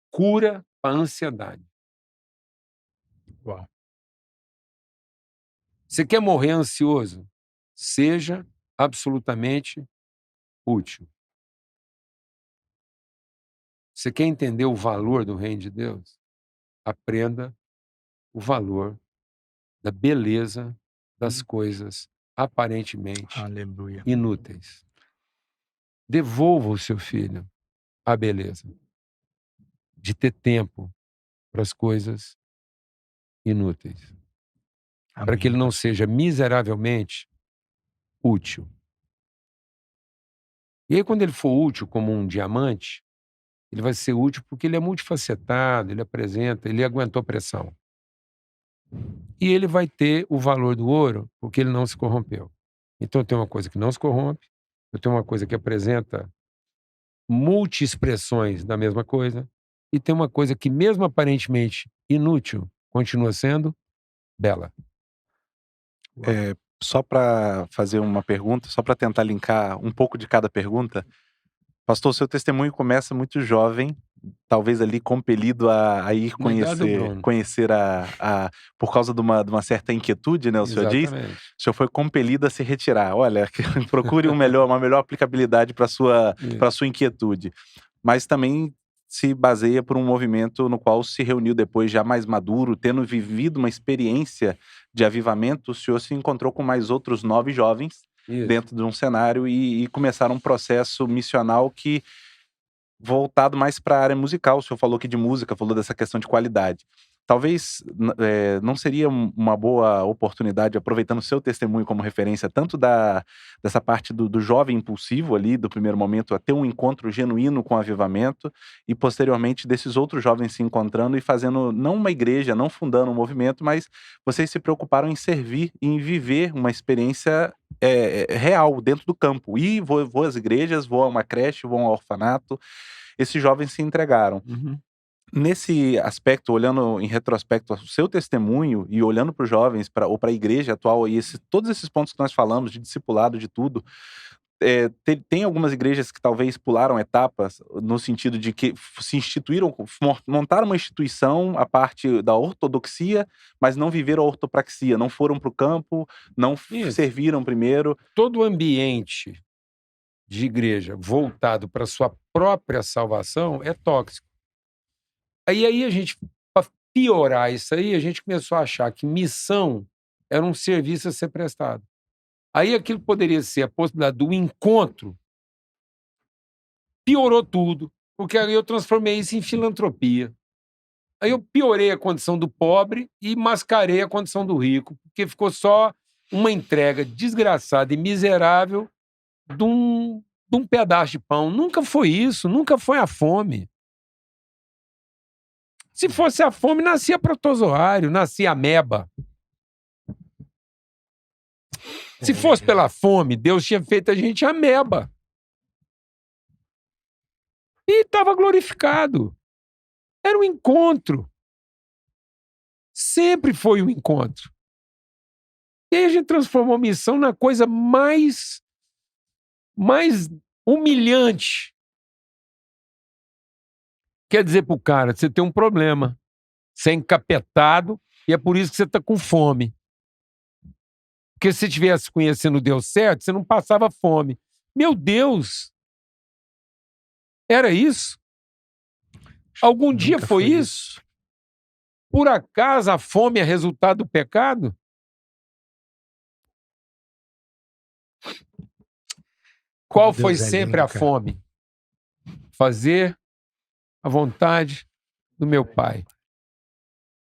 cura para a ansiedade. Uau. Você quer morrer ansioso? Seja absolutamente útil. Você quer entender o valor do reino de Deus? Aprenda o valor da beleza das coisas aparentemente Aleluia. inúteis. Devolva o seu filho a beleza de ter tempo para as coisas inúteis, para que ele não seja miseravelmente útil. E aí, quando ele for útil como um diamante, ele vai ser útil porque ele é multifacetado, ele aguentou pressão. E ele vai ter o valor do ouro porque ele não se corrompeu. Então, eu tenho uma coisa que não se corrompe, eu tenho uma coisa que apresenta multi-expressões da mesma coisa, e tem uma coisa que, mesmo aparentemente inútil, continua sendo bela. Só para fazer uma pergunta, só para tentar linkar um pouco de cada pergunta. Pastor, o seu testemunho começa muito jovem, talvez ali compelido a ir Na idade do Bruno. conhecer por causa de uma certa inquietude, né? O senhor diz. Exatamente. O senhor foi compelido a se retirar. Olha, procure uma melhor aplicabilidade para sua inquietude. Mas também se baseia por um movimento no qual se reuniu depois já mais maduro, tendo vivido uma experiência de avivamento, o senhor se encontrou com mais outros 9 jovens Isso. dentro de um cenário e começaram um processo missional que voltado mais para a área musical. O senhor falou aqui de música, falou dessa questão de qualidade. Talvez não seria uma boa oportunidade, aproveitando o seu testemunho como referência, tanto dessa parte do jovem impulsivo ali, do primeiro momento, a ter um encontro genuíno com o avivamento, e posteriormente desses outros jovens se encontrando e fazendo, não uma igreja, não fundando um movimento, mas vocês se preocuparam em servir, em viver uma experiência real, dentro do campo. E vou às igrejas, vou a uma creche, vou a um orfanato. Esses jovens se entregaram. Uhum. Nesse aspecto, olhando em retrospecto o seu testemunho e olhando para os jovens ou para a igreja atual, e todos esses pontos que nós falamos, de discipulado, de tudo, tem algumas igrejas que talvez pularam etapas, no sentido de que se instituíram, montaram uma instituição a parte da ortodoxia, mas não viveram a ortopraxia, não foram para o campo, não serviram primeiro. Todo o ambiente de igreja voltado para sua própria salvação é tóxico. Aí a gente, para piorar isso aí, a gente começou a achar que missão era um serviço a ser prestado. Aí aquilo poderia ser a possibilidade do encontro. Piorou tudo, porque aí eu transformei isso em filantropia. Aí eu piorei a condição do pobre e mascarei a condição do rico, porque ficou só uma entrega desgraçada e miserável de um pedaço de pão. Nunca foi isso, nunca foi a fome. Se fosse a fome, nascia protozoário, nascia ameba. Se fosse pela fome, Deus tinha feito a gente ameba. E estava glorificado. Era um encontro. Sempre foi um encontro. E aí a gente transformou a missão na coisa mais humilhante. Quer dizer pro cara, você tem um problema. Você é encapetado e é por isso que você está com fome. Porque se você estivesse conhecendo Deus certo, você não passava fome. Meu Deus! Era isso? Algum dia foi isso? Por acaso a fome é resultado do pecado? Qual foi sempre a fome? Fazer a vontade do meu Pai.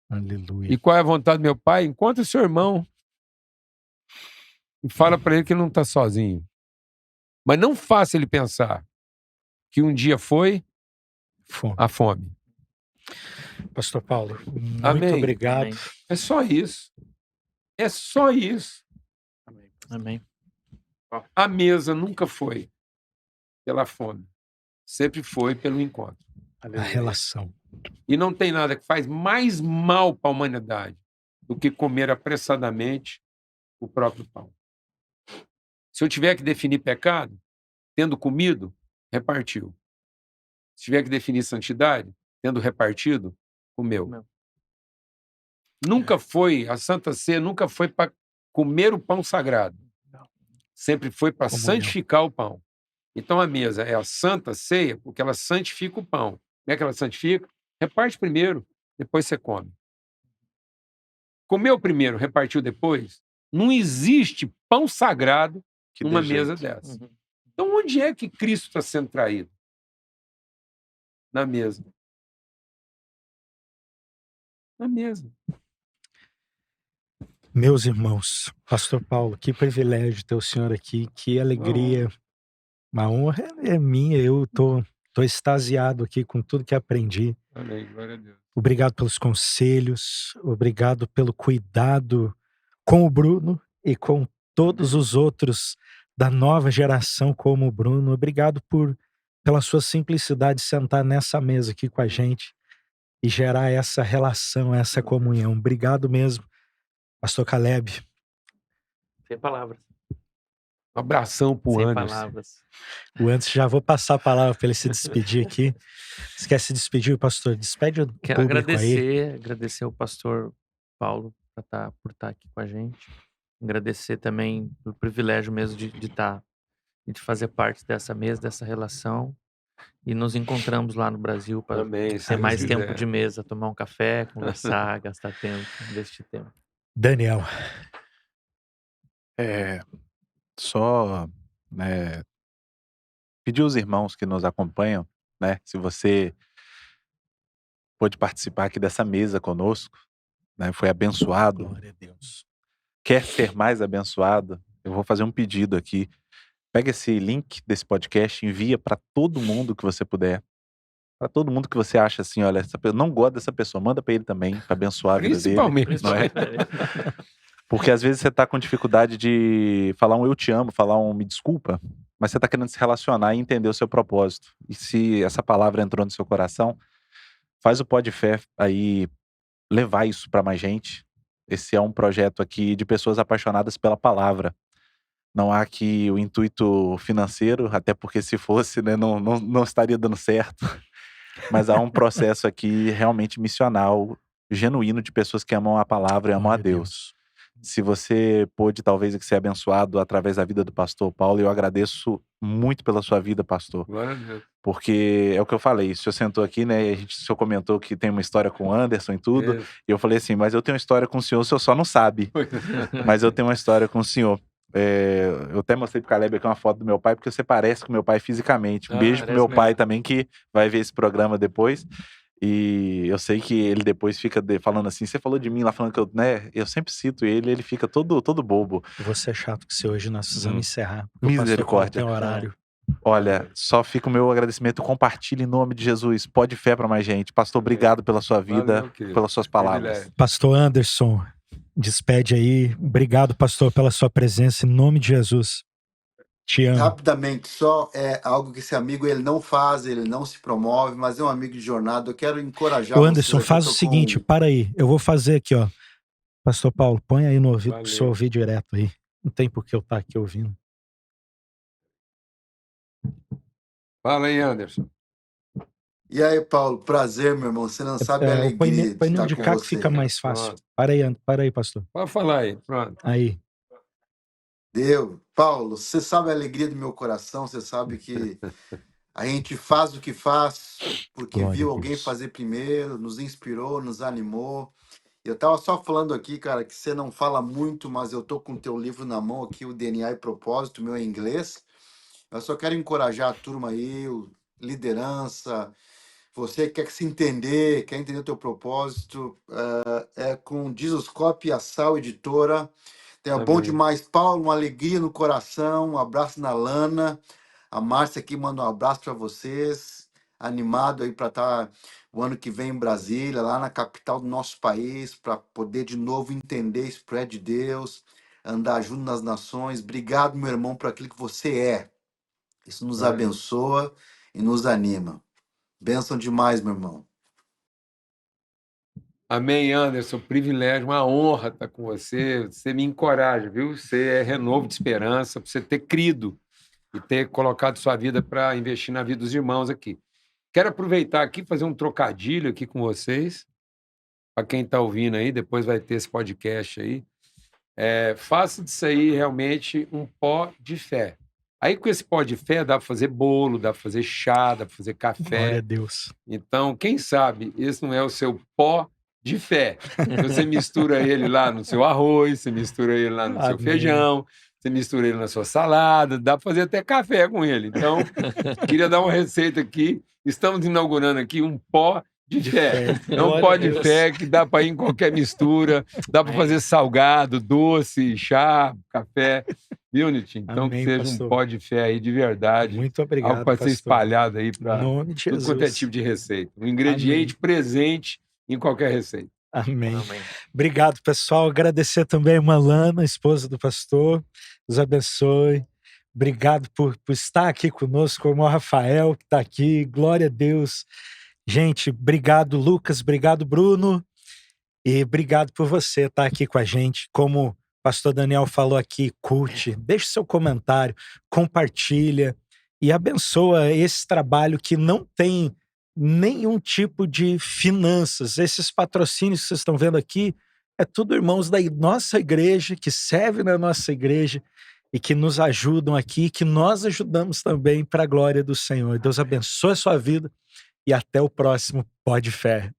Aleluia. E qual é a vontade do meu Pai? Encontre o seu irmão e fala para ele que ele não está sozinho. Mas não faça ele pensar que um dia foi a fome. Pastor Paulo, muito Amém. obrigado. Amém. É só isso. É só isso. Amém. A mesa nunca foi pela fome. Sempre foi pelo encontro. A relação. E não tem nada que faz mais mal para a humanidade do que comer apressadamente o próprio pão. Se eu tiver que definir pecado, tendo comido, repartiu. Se tiver que definir santidade, tendo repartido, comeu. Nunca foi, a Santa Ceia nunca foi para comer o pão sagrado. Sempre foi para santificar o pão. Então a mesa é a santa ceia porque ela santifica o pão. Como é que ela santifica? Reparte primeiro, depois você come. Comeu primeiro, repartiu depois? Não existe pão sagrado Que numa dê jeito. mesa dessa. Uhum. Então onde é que Cristo está sendo traído? Na mesa. Na mesa. Meus irmãos, Pastor Paulo, que privilégio ter o senhor aqui, que alegria, uma honra é minha, eu tô extasiado aqui com tudo que aprendi. Amém, glória a Deus. Obrigado pelos conselhos, obrigado pelo cuidado com o Bruno e com todos os outros da nova geração como o Bruno. Obrigado pela sua simplicidade de sentar nessa mesa aqui com a gente e gerar essa relação, essa comunhão. Obrigado mesmo, Pastor Caleb. Sem palavras. Um abração pro Sem Anderson. palavras. O Anderson, já vou passar a palavra para ele se despedir aqui. Você quer se despedir, pastor? Despede o Quero público aí. agradecer ao pastor Paulo por estar aqui com a gente. Agradecer também pelo privilégio mesmo de fazer parte dessa mesa, dessa relação. E nos encontramos lá no Brasil para Amém. ter mais tempo de mesa, tomar um café, conversar, gastar tempo, investir tempo. Daniel. Só pedir aos irmãos que nos acompanham, né? Se você pôde participar aqui dessa mesa conosco, né? Foi abençoado, Glória a Deus. quer ser mais abençoado, eu vou fazer um pedido aqui. Pega esse link desse podcast, envia para todo mundo que você puder. Para todo mundo que você acha assim, olha, não gosta dessa pessoa, manda para ele também, para abençoar a vida dele. Não é? Porque às vezes você tá com dificuldade de falar um eu te amo, falar um me desculpa, mas você tá querendo se relacionar e entender o seu propósito. E se essa palavra entrou no seu coração, faz o Pó de Fé aí levar isso para mais gente. Esse é um projeto aqui de pessoas apaixonadas pela palavra. Não há aqui o intuito financeiro, até porque se fosse, né, não estaria dando certo. Mas há um processo aqui realmente missional, genuíno, de pessoas que amam a palavra e amam a Deus. Se você pôde, talvez, ser abençoado através da vida do pastor Paulo, eu agradeço muito pela sua vida, pastor. Glória a Deus. Porque é o que eu falei, o senhor sentou aqui, né, o senhor comentou que tem uma história com o Anderson e tudo, Isso. e eu falei assim, mas eu tenho uma história com o senhor só não sabe. Mas eu tenho uma história com o senhor. Eu até mostrei pro Caleb aqui uma foto do meu pai, porque você parece com meu pai fisicamente. Um beijo pro meu parece pai mesmo. também, que vai ver esse programa depois. E eu sei que ele depois fica falando assim, você falou de mim lá, falando que eu sempre cito ele fica todo bobo. Você é chato que hoje nós precisamos encerrar. Porque o pastor Misericórdia. Paulo tem horário. Olha, só fica o meu agradecimento, compartilhe em nome de Jesus, pode fé para mais gente. Pastor, obrigado pela sua vida, Valeu, querido. pelas suas palavras. Privilégio. Pastor Anderson, despede aí. Obrigado, pastor, pela sua presença. Em nome de Jesus. Te amo. Rapidamente, só é algo que esse amigo ele não faz, ele não se promove, mas é um amigo de jornada. Eu quero encorajar Ô, vocês Anderson, aqui. faz Eu o tô seguinte, com- para aí. Eu vou fazer aqui, ó. Pastor Paulo, põe aí no ouvido, Valeu. pro senhor ouvir direto aí. Não tem por que eu estar aqui ouvindo. Fala aí, Anderson. E aí, Paulo, prazer, meu irmão. Você não sabe a O põe alegria de nem estar de com cá que você. fica mais fácil. Pronto. Para aí, pastor. Pode falar aí. Pronto. Aí. Paulo, você sabe a alegria do meu coração, você sabe que a gente faz o que faz porque Glória viu a alguém Deus. fazer primeiro, nos inspirou, nos animou. Eu tava só falando aqui, cara, que você não fala muito, mas eu tô com o teu livro na mão aqui, o DNA e Propósito, meu em inglês. Eu só quero encorajar a turma aí, liderança, você que quer se entender, quer entender o teu propósito, é com Jesuscope e a Sal Editora. É bom Amém. demais, Paulo, uma alegria no coração, um abraço na Lana. A Márcia aqui manda um abraço para vocês. Animado aí para estar o ano que vem em Brasília, lá na capital do nosso país, para poder de novo entender esse projeto de Deus, andar junto nas nações. Obrigado, meu irmão, por aquilo que você é. Isso nos Glória a Deus. abençoa e nos anima. Bênção demais, meu irmão. Amém, Anderson. Privilégio, uma honra estar com você. Você me encoraja, viu? Você é renovo de esperança, por você ter crido e ter colocado sua vida para investir na vida dos irmãos aqui. Quero aproveitar aqui e fazer um trocadilho aqui com vocês. Para quem está ouvindo aí, depois vai ter esse podcast aí. Faça disso aí realmente um pó de fé. Aí com esse pó de fé dá para fazer bolo, dá para fazer chá, dá para fazer Glória a café. Deus. Então, quem sabe esse não é o seu pó de fé. Você mistura ele lá no seu arroz, você mistura ele lá no seu Amém. feijão, você mistura ele na sua salada, dá para fazer até café com ele. Então, queria dar uma receita aqui. Estamos inaugurando aqui um pó de fé. É um Glória pó a de Deus. fé que dá para ir em qualquer mistura, dá para fazer salgado, doce, chá, café. Viu, Nitinho? Então, Amém, que seja pastor. um pó de fé aí de verdade. Muito Algo obrigado, para ser pastor. espalhado aí Em para nome de tudo quanto é Jesus. tipo de receita. Um ingrediente presente em qualquer receita. Amém. Amém. Obrigado, pessoal. Agradecer também a irmã Lana, esposa do pastor. Deus abençoe. Obrigado por estar aqui conosco, o irmão Rafael, que está aqui. Glória a Deus. Gente, obrigado, Lucas. Obrigado, Bruno. E obrigado por você estar aqui com a gente. Como o pastor Daniel falou aqui, curte, deixe seu comentário, compartilha e abençoa esse trabalho que não tem nenhum tipo de finanças. Esses patrocínios que vocês estão vendo aqui é tudo irmãos da nossa igreja, que servem na nossa igreja e que nos ajudam aqui, que nós ajudamos também para a glória do Senhor. Deus abençoe a sua vida e até o próximo Pó de Fé.